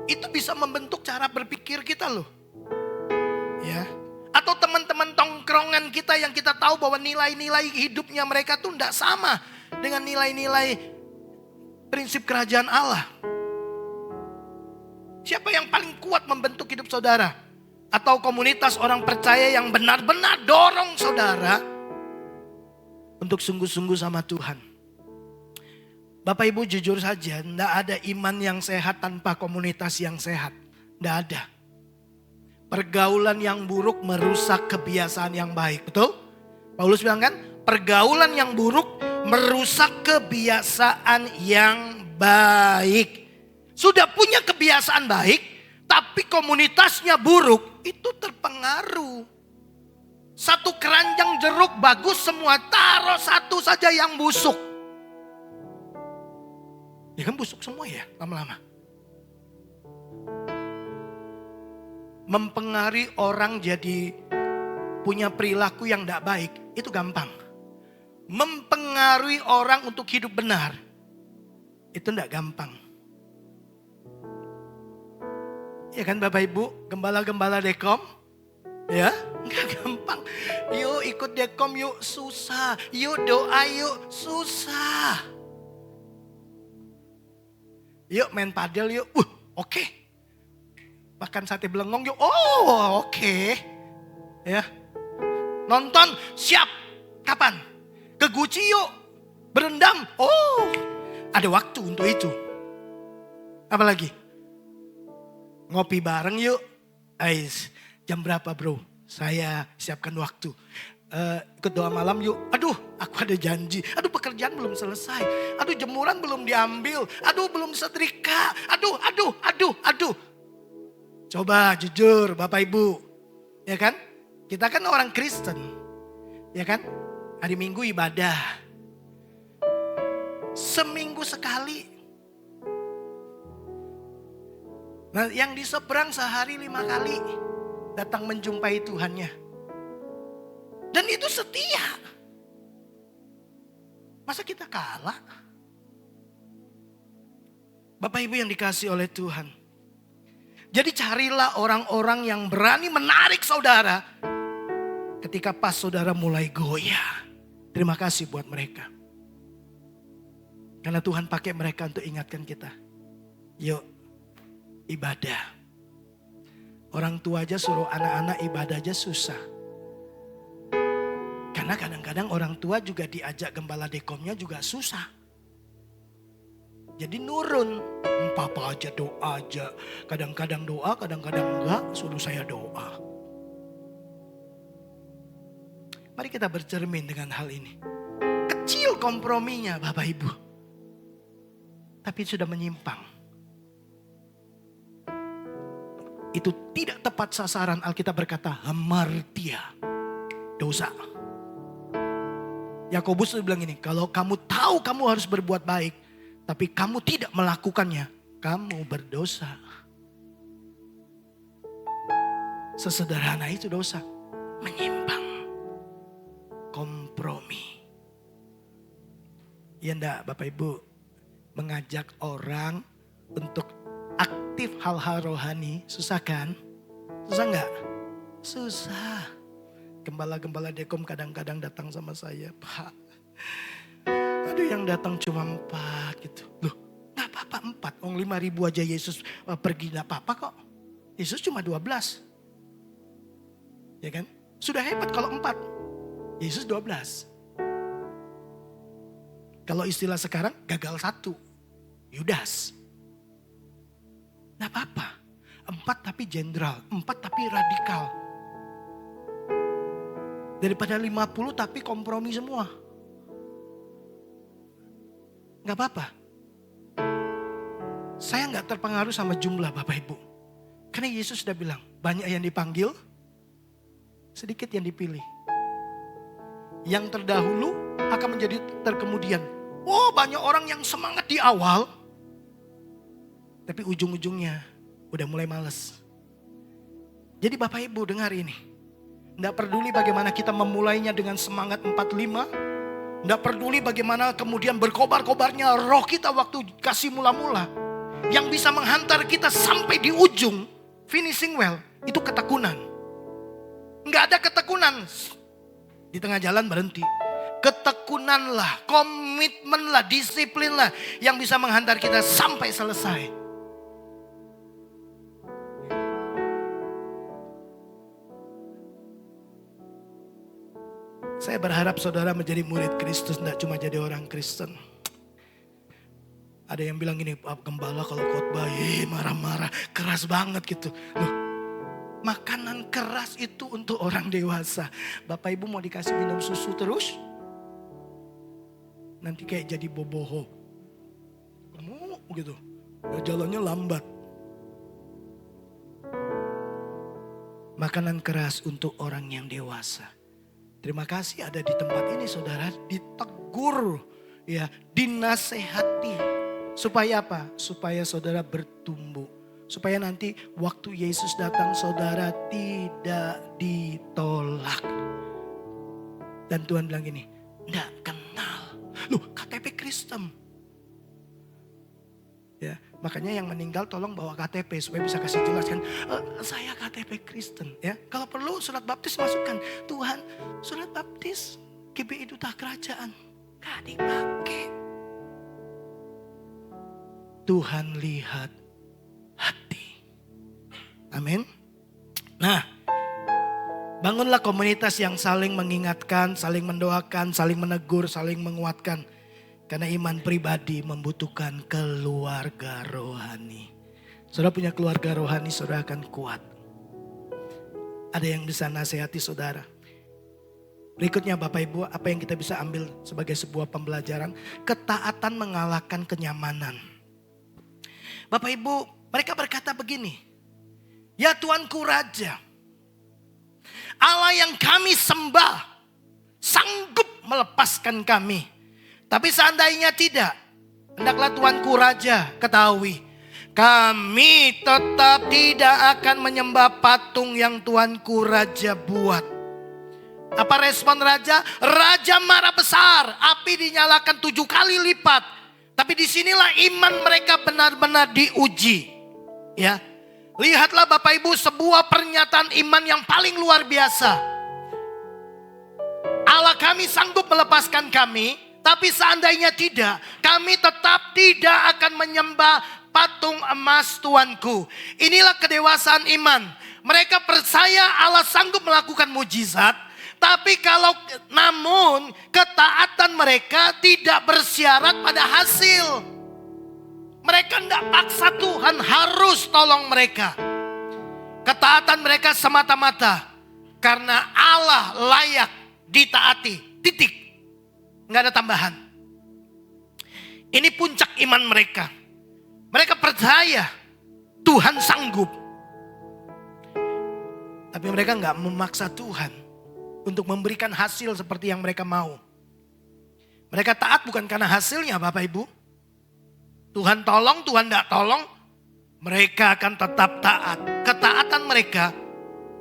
Itu bisa membentuk cara berpikir kita loh. Ya. Atau teman-teman tongkrongan kita yang kita tahu bahwa nilai-nilai hidupnya mereka tuh tidak sama dengan nilai-nilai prinsip kerajaan Allah. Siapa yang paling kuat membentuk hidup saudara? Atau komunitas orang percaya yang benar-benar dorong saudara untuk sungguh-sungguh sama Tuhan. Bapak Ibu jujur saja, tidak ada iman yang sehat tanpa komunitas yang sehat. Tidak ada. Pergaulan yang buruk merusak kebiasaan yang baik. Betul? Paulus bilang kan, pergaulan yang buruk merusak kebiasaan yang baik. Sudah punya kebiasaan baik, tapi komunitasnya buruk, itu terpengaruh. Satu keranjang jeruk bagus semua, taruh satu saja yang busuk. Ya kan busuk semua ya lama-lama. Mempengaruhi orang jadi punya perilaku yang tidak baik, itu gampang. Mempengaruhi orang untuk hidup benar, itu tidak gampang. Ya kan Bapak Ibu, gembala-gembala dekom, ya nggak gampang. Yuk ikut dekom yuk, susah. Yuk doa yuk, susah. Yuk main padel yuk, oke. Makan sate belengong yuk, oke. Ya. Nonton, siap. Kapan? Ke Guci yuk, berendam. Ada waktu untuk itu. Apa lagi? Ngopi bareng yuk. Jam berapa bro? Saya siapkan waktu. Ikut doa malam yuk. Aduh aku ada janji. Aduh pekerjaan belum selesai. Aduh jemuran belum diambil. Aduh belum setrika. Aduh. Coba jujur Bapak Ibu. Ya kan? Kita kan orang Kristen. Ya kan? Hari Minggu ibadah. Seminggu sekali. Nah yang di seberang sehari 5 kali. Datang menjumpai Tuhannya. Dan itu setia. Masa kita kalah? Bapak Ibu yang dikasih oleh Tuhan. Jadi carilah orang-orang yang berani menarik saudara. Ketika pas saudara mulai goyah. Terima kasih buat mereka. Karena Tuhan pakai mereka untuk ingatkan kita. Yuk ibadah. Orang tua aja suruh anak-anak ibadah aja susah. Karena kadang-kadang orang tua juga diajak gembala dekomnya juga susah. Jadi nurun. Papa aja doa aja. Kadang-kadang doa, kadang-kadang enggak. Suruh saya doa. Mari kita bercermin dengan hal ini. Kecil komprominya Bapak Ibu. Tapi sudah menyimpang. Itu tidak tepat sasaran. Alkitab berkata hamartia. Dosa. Yakobus bilang ini, kalau kamu tahu kamu harus berbuat baik, tapi kamu tidak melakukannya, kamu berdosa. Sesederhana itu dosa. Menyimpang. Kompromi. Ya enggak Bapak Ibu, mengajak orang untuk aktif hal-hal rohani, susah kan? Susah enggak? Susah. Gembala-gembala dekom kadang-kadang datang sama saya, Pak. Ada yang datang cuma 4 gitu. Loh, gak apa-apa 4. 5.000 aja Yesus pergi, gak apa-apa kok. Yesus cuma 12. Ya kan? Sudah hebat kalau 4. Yesus 12. Kalau istilah sekarang gagal 1. Yudas. Gak apa-apa. 4 tapi jenderal. 4 tapi radikal. Daripada 50 tapi kompromi semua. Gak apa-apa. Saya gak terpengaruh sama jumlah Bapak Ibu. Karena Yesus sudah bilang, banyak yang dipanggil, sedikit yang dipilih. Yang terdahulu akan menjadi terkemudian. Oh, banyak orang yang semangat di awal, tapi ujung-ujungnya udah mulai males. Jadi Bapak Ibu dengar ini. Tidak peduli bagaimana kita memulainya dengan semangat 45. Tidak peduli bagaimana kemudian berkobar-kobarnya roh kita waktu kasih mula-mula. Yang bisa menghantar kita sampai di ujung, finishing well, itu ketekunan. Nggak ada ketekunan. Di tengah jalan berhenti. Ketekunanlah, komitmenlah, disiplinlah yang bisa menghantar kita sampai selesai. Saya berharap saudara menjadi murid Kristus, tidak cuma jadi orang Kristen. Ada yang bilang gini, Pak Gembala kalau khotbah marah-marah, keras banget gitu. Loh, makanan keras itu untuk orang dewasa. Bapak Ibu mau dikasih minum susu terus? Nanti kayak jadi boboho. Gemuk gitu. Jalannya lambat. Makanan keras untuk orang yang dewasa. Terima kasih ada di tempat ini saudara, ditegur, ya, dinasehati. Supaya apa? Supaya saudara bertumbuh. Supaya nanti waktu Yesus datang saudara tidak ditolak. Dan Tuhan bilang gini, enggak kenal. Loh, KTP Kristen. Ya, makanya yang meninggal tolong bawa KTP supaya bisa kasih jelaskan, saya KTP Kristen. Ya, kalau perlu surat baptis masukkan. Tuhan, surat baptis GBI Duta Kerajaan gak dipakai. Tuhan lihat hati. Amin. Nah, bangunlah komunitas yang saling mengingatkan, saling mendoakan, saling menegur, saling menguatkan. Karena iman pribadi membutuhkan keluarga rohani. Saudara punya keluarga rohani, saudara akan kuat. Ada yang bisa nasihati saudara. Berikutnya Bapak Ibu, apa yang kita bisa ambil sebagai sebuah pembelajaran? Ketaatan mengalahkan kenyamanan. Bapak Ibu, mereka berkata begini. Ya Tuanku Raja, Allah yang kami sembah sanggup melepaskan kami. Tapi seandainya tidak, hendaklah Tuanku Raja ketahui, kami tetap tidak akan menyembah patung yang Tuanku Raja buat. Apa respon Raja? Raja marah besar, api dinyalakan 7 kali lipat. Tapi disinilah iman mereka benar-benar diuji. Ya, lihatlah Bapak Ibu sebuah pernyataan iman yang paling luar biasa. Allah kami sanggup melepaskan kami. Tapi seandainya tidak, kami tetap tidak akan menyembah patung emas Tuanku. Inilah kedewasaan iman. Mereka percaya Allah sanggup melakukan mujizat. Tapi namun ketaatan mereka tidak bersyarat pada hasil. Mereka enggak paksa Tuhan harus tolong mereka. Ketaatan mereka semata-mata karena Allah layak ditaati. Titik. Nggak ada tambahan. Ini puncak iman mereka. Mereka percaya Tuhan sanggup. Tapi mereka nggak memaksa Tuhan untuk memberikan hasil seperti yang mereka mau. Mereka taat bukan karena hasilnya Bapak Ibu. Tuhan tolong, Tuhan nggak tolong, mereka akan tetap taat. Ketaatan mereka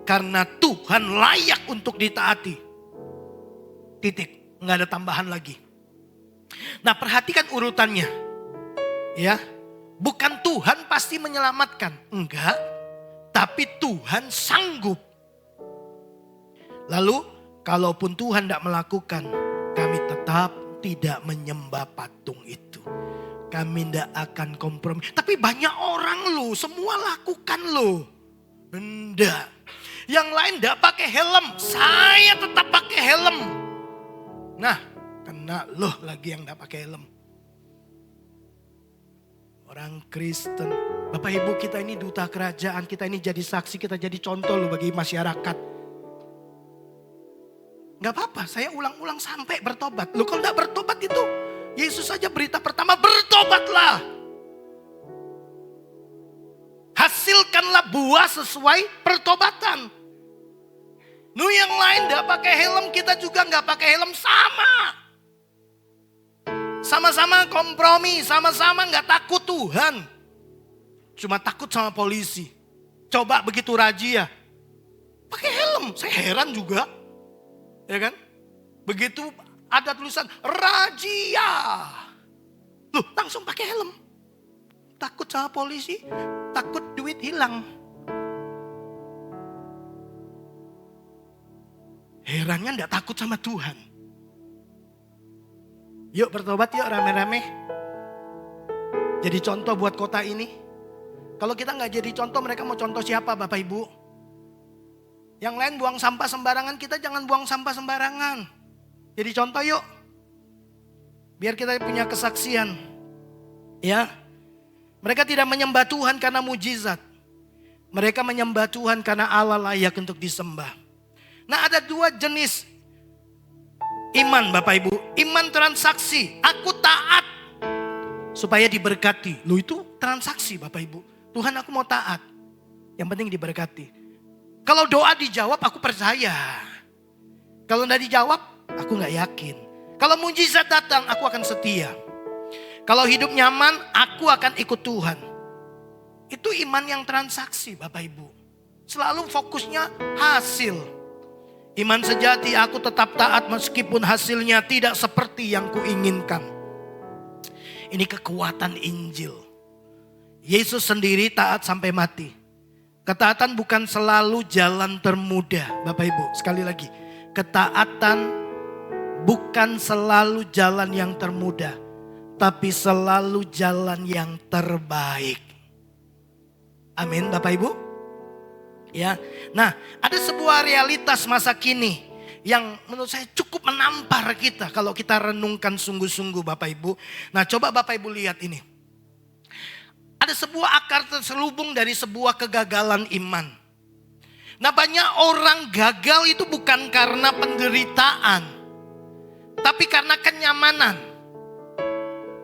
karena Tuhan layak untuk ditaati. Titik, nggak ada tambahan lagi. Nah, perhatikan urutannya. Ya, bukan Tuhan pasti menyelamatkan, enggak. Tapi Tuhan sanggup. Lalu, kalaupun Tuhan tidak melakukan, kami tetap tidak menyembah patung itu. Kami tidak akan kompromi. Tapi banyak orang loh, semua lakukan loh. Enggak. Yang lain tidak pakai helm, saya tetap pakai helm. Nah, kena loh lagi yang tidak pakai helm. Orang Kristen, Bapak Ibu kita ini duta kerajaan, kita ini jadi saksi, kita jadi contoh loh bagi masyarakat. Gak apa-apa, saya ulang-ulang sampai bertobat. Loh kalau gak bertobat itu, Yesus saja berita pertama, bertobatlah. Hasilkanlah buah sesuai pertobatan. Nuh yang lain gak pakai helm, kita juga gak pakai helm, sama. Sama-sama kompromi, sama-sama gak takut Tuhan. Cuma takut sama polisi. Coba begitu razia, pakai helm, saya heran juga. Ya kan? Begitu ada tulisan razia, loh langsung pakai helm. Takut sama polisi, takut duit hilang. Herannya enggak takut sama Tuhan. Yuk bertobat yuk rame-rame. Jadi contoh buat kota ini. Kalau kita nggak jadi contoh, mereka mau contoh siapa Bapak Ibu? Yang lain buang sampah sembarangan, kita jangan buang sampah sembarangan. Jadi contoh yuk. Biar kita punya kesaksian. Ya. Mereka tidak menyembah Tuhan karena mujizat. Mereka menyembah Tuhan karena Allah layak untuk disembah. Nah, ada dua jenis iman Bapak Ibu. Iman transaksi. Aku taat supaya diberkati. Loh itu transaksi Bapak Ibu. Tuhan aku mau taat. Yang penting diberkati. Kalau doa dijawab aku percaya. Kalau tidak dijawab aku gak yakin. Kalau mujizat datang aku akan setia. Kalau hidup nyaman aku akan ikut Tuhan. Itu iman yang transaksi Bapak Ibu. Selalu fokusnya hasil. Iman sejati aku tetap taat meskipun hasilnya tidak seperti yang kuinginkan. Ini kekuatan Injil. Yesus sendiri taat sampai mati. Ketaatan bukan selalu jalan termudah, Bapak Ibu. Sekali lagi, ketaatan bukan selalu jalan yang termudah, tapi selalu jalan yang terbaik. Amin, Bapak Ibu. Ya. Nah, ada sebuah realitas masa kini yang menurut saya cukup menampar kita kalau kita renungkan sungguh-sungguh Bapak Ibu. Nah, coba Bapak Ibu lihat ini. Ada sebuah akar terselubung dari sebuah kegagalan iman. Nah, banyak orang gagal itu bukan karena penderitaan, tapi karena kenyamanan.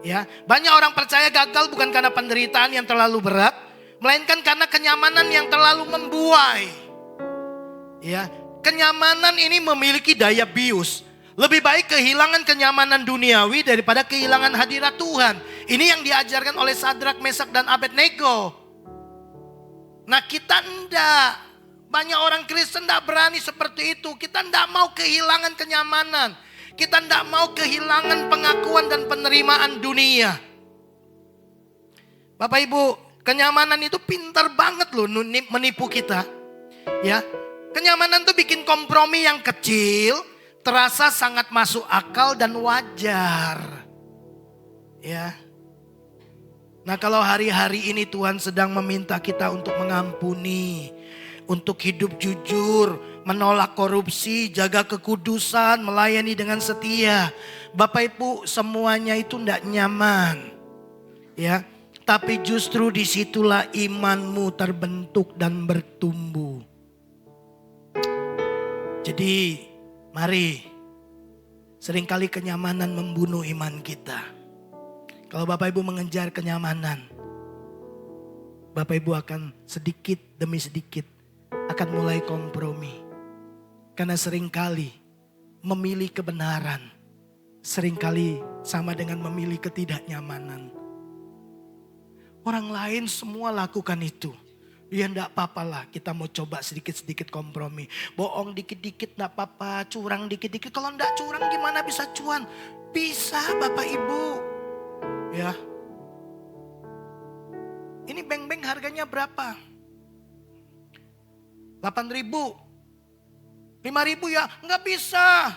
Ya, banyak orang percaya gagal bukan karena penderitaan yang terlalu berat, melainkan karena kenyamanan yang terlalu membuai. Ya, kenyamanan ini memiliki daya bius. Lebih baik kehilangan kenyamanan duniawi daripada kehilangan hadirat Tuhan. Ini yang diajarkan oleh Sadrak, Mesak dan Abednego. Nah, kita enggak. Banyak orang Kristen enggak berani seperti itu. Kita enggak mau kehilangan kenyamanan. Kita enggak mau kehilangan pengakuan dan penerimaan dunia. Bapak Ibu, kenyamanan itu pintar banget loh menipu kita. Ya, kenyamanan tuh bikin kompromi yang kecil terasa sangat masuk akal dan wajar. Ya. Nah, kalau hari-hari ini Tuhan sedang meminta kita untuk mengampuni, untuk hidup jujur, menolak korupsi, jaga kekudusan, melayani dengan setia. Bapak Ibu, semuanya itu tidak nyaman. Ya. Tapi justru disitulah imanmu terbentuk dan bertumbuh. Jadi mari Seringkali kenyamanan membunuh iman kita. Kalau Bapak Ibu mengejar kenyamanan, Bapak Ibu akan sedikit demi sedikit akan mulai kompromi. Karena seringkali memilih kebenaran, seringkali sama dengan memilih ketidaknyamanan. Orang lain semua lakukan itu. Ya enggak apa-apa lah, kita mau coba sedikit-sedikit kompromi. Bohong dikit-dikit enggak apa-apa, curang dikit-dikit. Kalau enggak curang gimana bisa cuan? Bisa Bapak Ibu. Ya. Ini beng-beng harganya berapa? 8.000. 5.000 ya, enggak bisa.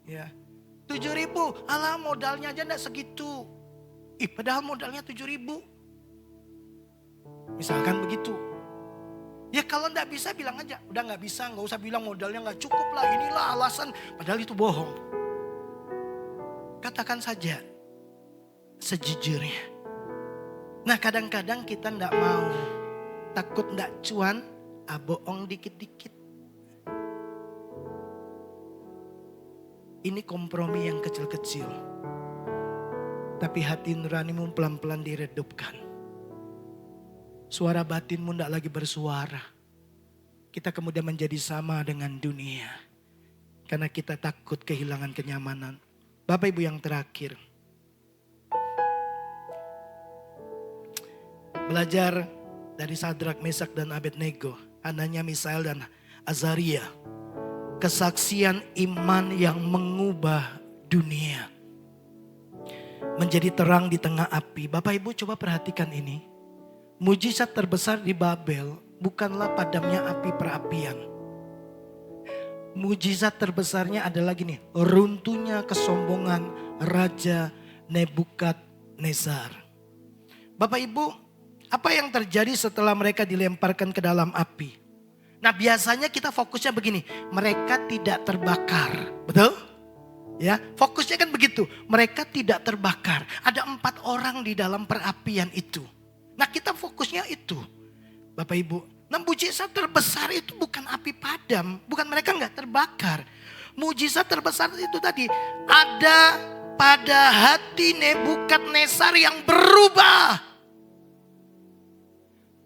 Ya. 7.000, alah modalnya aja enggak segitu. Padahal modalnya 7.000. Misalkan begitu. Ya kalau enggak bisa bilang aja, udah enggak bisa, enggak usah bilang modalnya enggak cukup lah, inilah alasan. Padahal itu bohong. Katakan saja sejujurnya. Nah kadang-kadang kita enggak mau, takut enggak cuan, bohong dikit-dikit. Ini kompromi yang kecil-kecil. Tapi hati nuranimu pelan-pelan diredupkan. Suara batinmu tidak lagi bersuara. Kita kemudian menjadi sama dengan dunia. Karena kita takut kehilangan kenyamanan. Bapak Ibu yang terakhir. Belajar dari Sadrak, Mesak dan Abednego. Ananya, Misael dan Azaria. Kesaksian iman yang mengubah dunia. Menjadi terang di tengah api. Bapak Ibu coba perhatikan ini. Mujizat terbesar di Babel bukanlah padamnya api perapian. Mujizat terbesarnya adalah gini, runtuhnya kesombongan Raja Nebukadnezar. Bapak Ibu, apa yang terjadi setelah mereka dilemparkan ke dalam api? Nah biasanya kita fokusnya begini, mereka tidak terbakar, betul? Ya, fokusnya kan begitu, mereka tidak terbakar. Ada 4 orang di dalam perapian itu. Nah kita fokusnya itu. Bapak Ibu. Nah mujizat terbesar itu bukan api padam. Bukan mereka nggak terbakar. Mujizat terbesar itu tadi. Ada pada hati Nebukadnezar yang berubah.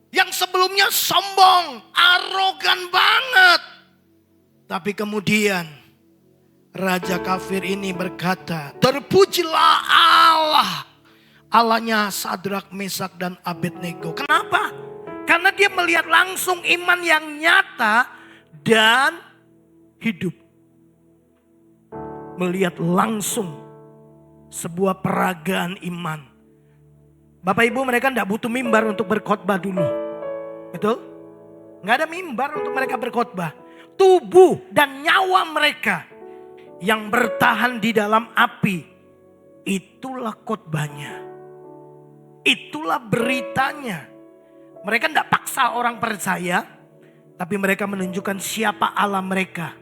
Yang sebelumnya sombong. Arogan banget. Tapi kemudian Raja kafir ini berkata. Terpujilah Allah. Allahnya Sadrak, Mesak dan Abednego. Kenapa? Karena dia melihat langsung iman yang nyata dan hidup. Melihat langsung sebuah peragaan iman. Bapak Ibu mereka tidak butuh mimbar untuk berkhotbah dulu. Betul? Nggak ada mimbar untuk mereka berkhotbah. Tubuh dan nyawa mereka yang bertahan di dalam api. Itulah khotbahnya. Itulah beritanya. Mereka tidak paksa orang percaya. Tapi mereka menunjukkan siapa Allah mereka.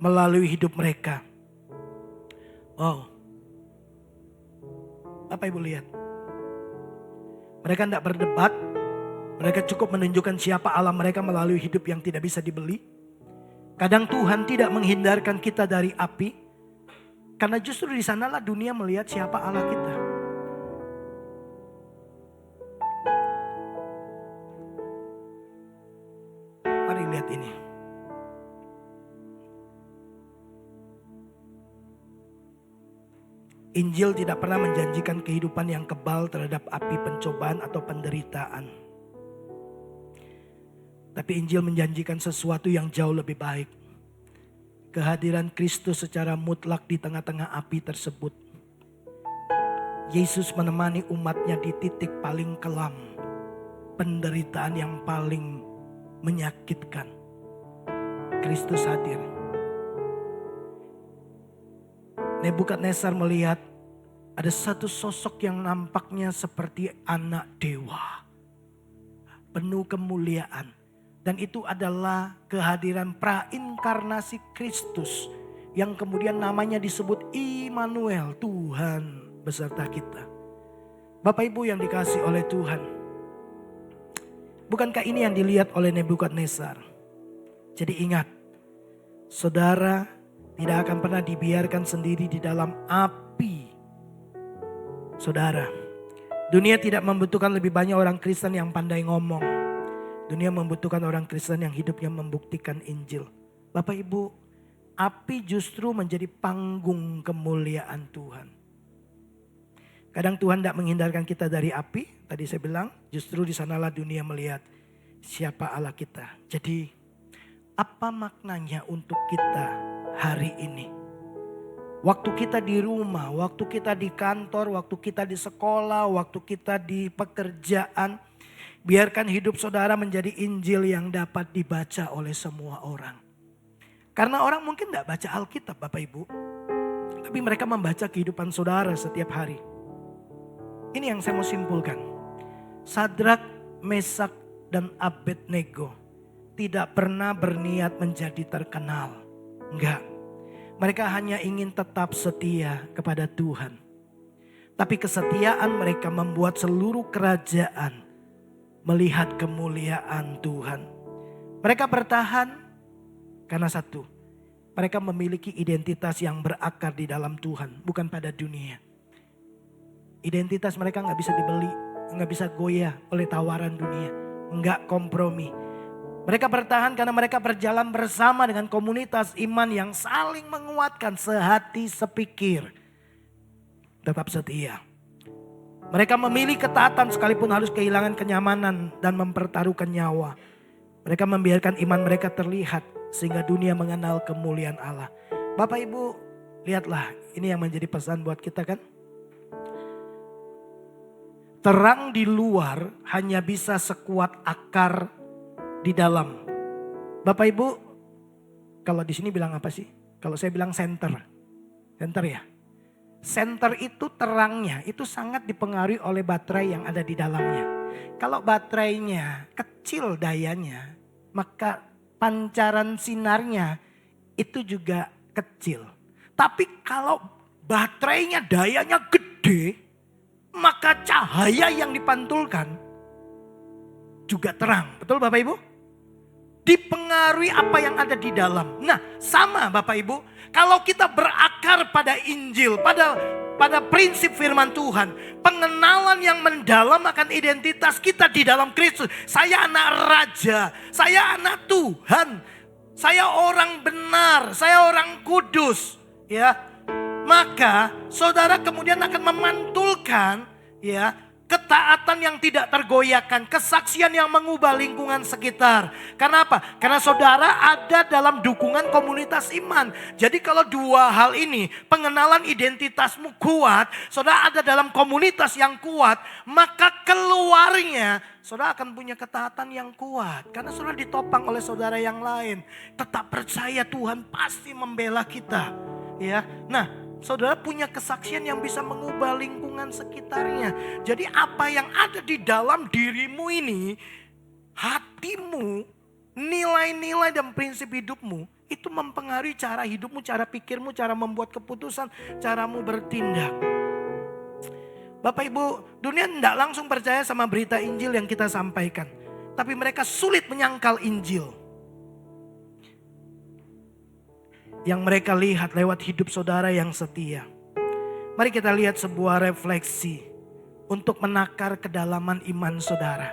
Melalui hidup mereka. Wow. Apa Ibu lihat? Mereka tidak berdebat. Mereka cukup menunjukkan siapa Allah mereka melalui hidup yang tidak bisa dibeli. Kadang Tuhan tidak menghindarkan kita dari api. Karena justru di sanalah dunia melihat siapa Allah kita. Mari lihat ini. Injil tidak pernah menjanjikan kehidupan yang kebal terhadap api pencobaan atau penderitaan. Tapi Injil menjanjikan sesuatu yang jauh lebih baik. Kehadiran Kristus secara mutlak di tengah-tengah api tersebut. Yesus menemani umatnya di titik paling kelam. Penderitaan yang paling menyakitkan. Kristus hadir. Nebukadnezar melihat ada satu sosok yang nampaknya seperti anak dewa. Penuh kemuliaan. Dan itu adalah kehadiran prainkarnasi Kristus. Yang kemudian namanya disebut Immanuel, Tuhan beserta kita. Bapak Ibu yang dikasih oleh Tuhan. Bukankah ini yang dilihat oleh Nebukadnezar? Jadi ingat, saudara tidak akan pernah dibiarkan sendiri di dalam api. Saudara, dunia tidak membutuhkan lebih banyak orang Kristen yang pandai ngomong. Dunia membutuhkan orang Kristen yang hidupnya membuktikan Injil. Bapak Ibu, api justru menjadi panggung kemuliaan Tuhan. Kadang Tuhan tidak menghindarkan kita dari api. Tadi saya bilang justru di sanalah dunia melihat siapa Allah kita. Jadi apa maknanya untuk kita hari ini? Waktu kita di rumah, waktu kita di kantor, waktu kita di sekolah, waktu kita di pekerjaan. Biarkan hidup saudara menjadi Injil yang dapat dibaca oleh semua orang. Karena orang mungkin tidak baca Alkitab Bapak Ibu. Tapi mereka membaca kehidupan saudara setiap hari. Ini yang saya mau simpulkan. Sadrak, Mesak, dan Abednego tidak pernah berniat menjadi terkenal. Enggak. Mereka hanya ingin tetap setia kepada Tuhan. Tapi kesetiaan mereka membuat seluruh kerajaan melihat kemuliaan Tuhan. Mereka bertahan karena satu. Mereka memiliki identitas yang berakar di dalam Tuhan, bukan pada dunia. Identitas mereka gak bisa dibeli, gak bisa goyah oleh tawaran dunia. Gak kompromi. Mereka bertahan karena mereka berjalan bersama dengan komunitas iman yang saling menguatkan, sehati sepikir. Tetap setia. Mereka memilih ketaatan sekalipun harus kehilangan kenyamanan dan mempertaruhkan nyawa. Mereka membiarkan iman mereka terlihat sehingga dunia mengenal kemuliaan Allah. Bapak Ibu, lihatlah, ini yang menjadi pesan buat kita kan. Terang di luar hanya bisa sekuat akar di dalam. Bapak Ibu, kalau di sini bilang apa sih? Kalau saya bilang center. Center ya. Center itu terangnya, itu sangat dipengaruhi oleh baterai yang ada di dalamnya. Kalau baterainya kecil dayanya, maka pancaran sinarnya itu juga kecil. Tapi kalau baterainya dayanya gede, maka cahaya yang dipantulkan juga terang. Betul Bapak Ibu? Dipengaruhi apa yang ada di dalam. Nah sama Bapak Ibu. Kalau kita berakar pada Injil, pada prinsip firman Tuhan. Pengenalan yang mendalam akan identitas kita di dalam Kristus. Saya anak raja, saya anak Tuhan. Saya orang benar, saya orang kudus. Ya, maka saudara kemudian akan memantulkan ya ketaatan yang tidak tergoyahkan, kesaksian yang mengubah lingkungan sekitar. Karena apa? Karena saudara ada dalam dukungan komunitas iman. Jadi kalau dua hal ini, pengenalan identitasmu kuat, saudara ada dalam komunitas yang kuat, maka keluarnya saudara akan punya ketaatan yang kuat. Karena saudara ditopang oleh saudara yang lain. Tetap percaya Tuhan pasti membela kita. Ya, nah. Saudara punya kesaksian yang bisa mengubah lingkungan sekitarnya. Jadi apa yang ada di dalam dirimu ini, hatimu, nilai-nilai dan prinsip hidupmu, itu mempengaruhi cara hidupmu, cara pikirmu, cara membuat keputusan, caramu bertindak. Bapak Ibu, dunia tidak langsung percaya sama berita Injil yang kita sampaikan. Tapi mereka sulit menyangkal Injil. Yang mereka lihat lewat hidup saudara yang setia. Mari kita lihat sebuah refleksi untuk menakar kedalaman iman saudara.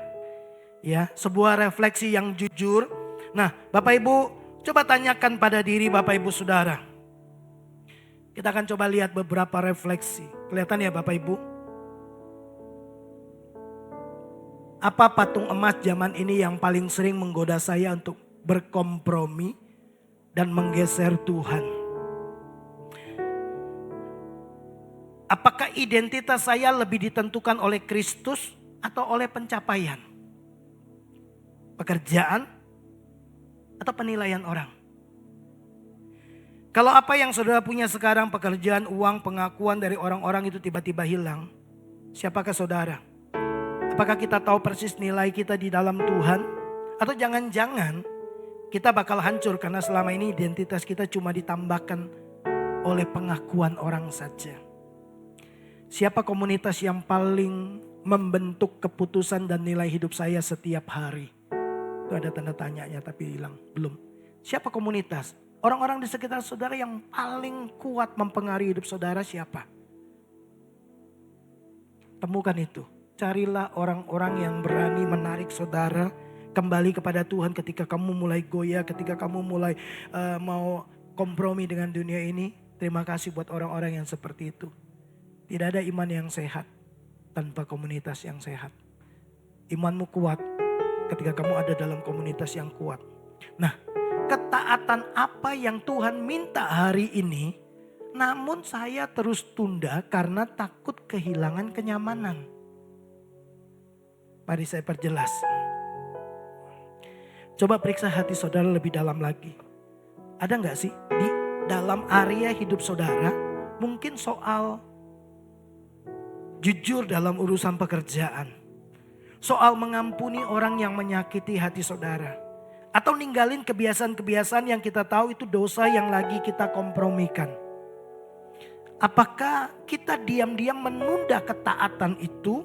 Ya, sebuah refleksi yang jujur. Nah, Bapak Ibu, coba tanyakan pada diri Bapak Ibu saudara. Kita akan coba lihat beberapa refleksi. Kelihatan ya Bapak Ibu? Apa patung emas zaman ini yang paling sering menggoda saya untuk berkompromi dan menggeser Tuhan? Apakah identitas saya lebih ditentukan oleh Kristus atau oleh pencapaian, pekerjaan, atau penilaian orang? Kalau apa yang saudara punya sekarang, pekerjaan, uang, pengakuan dari orang-orang itu tiba-tiba hilang, siapakah saudara? Apakah kita tahu persis nilai kita di dalam Tuhan? Atau jangan-jangan kita bakal hancur karena selama ini identitas kita cuma ditambahkan oleh pengakuan orang saja. Siapa komunitas yang paling membentuk keputusan dan nilai hidup saya setiap hari? Itu ada tanda tanyanya tapi hilang, belum. Siapa komunitas? Orang-orang di sekitar saudara yang paling kuat mempengaruhi hidup saudara siapa? Temukan itu. Carilah orang-orang yang berani menarik saudara kembali kepada Tuhan ketika kamu mulai goyah, ketika kamu mulai mau kompromi dengan dunia ini. Terima kasih buat orang-orang yang seperti itu. Tidak ada iman yang sehat tanpa komunitas yang sehat. Imanmu kuat ketika kamu ada dalam komunitas yang kuat. Nah, ketaatan apa yang Tuhan minta hari ini, namun saya terus tunda karena takut kehilangan kenyamanan. Mari saya perjelas. Coba periksa hati saudara lebih dalam lagi. Ada gak sih di dalam area hidup saudara mungkin soal jujur dalam urusan pekerjaan. Soal mengampuni orang yang menyakiti hati saudara. Atau ninggalin kebiasaan-kebiasaan yang kita tahu itu dosa yang lagi kita kompromikan. Apakah kita diam-diam menunda ketaatan itu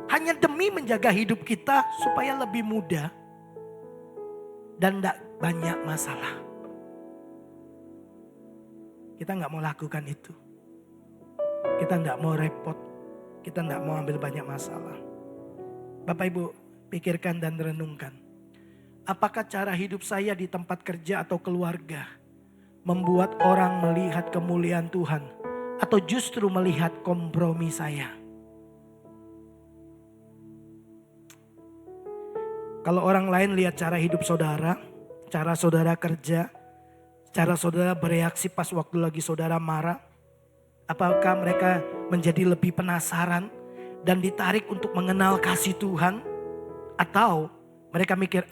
hanya demi menjaga hidup kita supaya lebih mudah dan tidak banyak masalah? Kita nggak mau lakukan itu. Kita nggak mau repot. Kita nggak mau ambil banyak masalah. Bapak Ibu pikirkan dan renungkan. Apakah cara hidup saya di tempat kerja atau keluarga membuat orang melihat kemuliaan Tuhan? Atau justru melihat kompromi saya? Kalau orang lain lihat cara hidup saudara, cara saudara kerja, cara saudara bereaksi pas waktu lagi saudara marah, apakah mereka menjadi lebih penasaran dan ditarik untuk mengenal kasih Tuhan? Atau mereka mikir,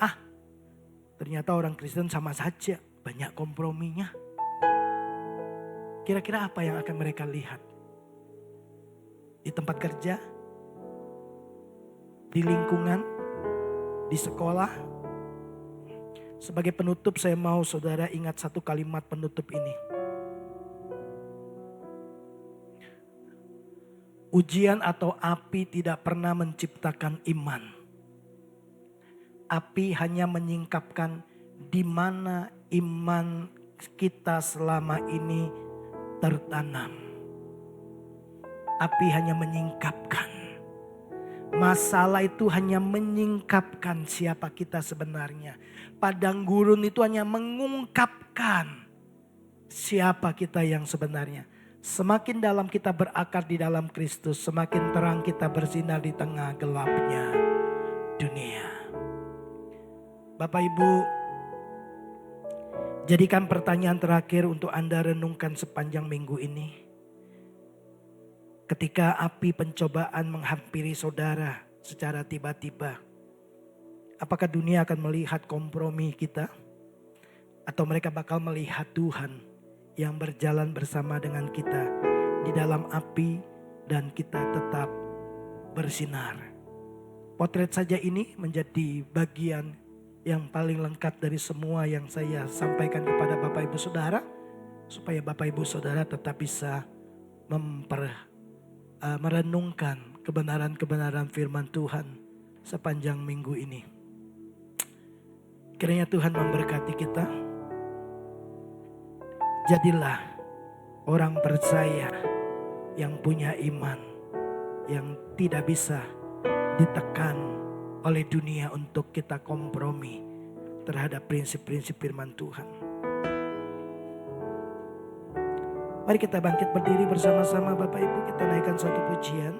ternyata orang Kristen sama saja, banyak komprominya. Kira-kira apa yang akan mereka lihat? Di tempat kerja, di lingkungan, di sekolah. Sebagai penutup saya mau saudara ingat satu kalimat penutup ini. Ujian atau api tidak pernah menciptakan iman. Api hanya menyingkapkan di mana iman kita selama ini tertanam. Api hanya menyingkapkan. Masalah itu hanya menyingkapkan siapa kita sebenarnya. Padang gurun itu hanya mengungkapkan siapa kita yang sebenarnya. Semakin dalam kita berakar di dalam Kristus, semakin terang kita bersinar di tengah gelapnya dunia. Bapak Ibu, jadikan pertanyaan terakhir untuk Anda renungkan sepanjang minggu ini. Ketika api pencobaan menghampiri saudara secara tiba-tiba, apakah dunia akan melihat kompromi kita? Atau mereka bakal melihat Tuhan yang berjalan bersama dengan kita di dalam api dan kita tetap bersinar. Potret saja ini menjadi bagian yang paling lengkap dari semua yang saya sampaikan kepada Bapak Ibu Saudara. Supaya Bapak Ibu Saudara tetap bisa merenungkan kebenaran-kebenaran firman Tuhan sepanjang minggu ini. Kiranya Tuhan memberkati kita. Jadilah orang percaya yang punya iman, yang tidak bisa ditekan oleh dunia untuk kita kompromi terhadap prinsip-prinsip firman Tuhan. Mari kita bangkit berdiri bersama-sama Bapak Ibu, kita naikkan satu pujian.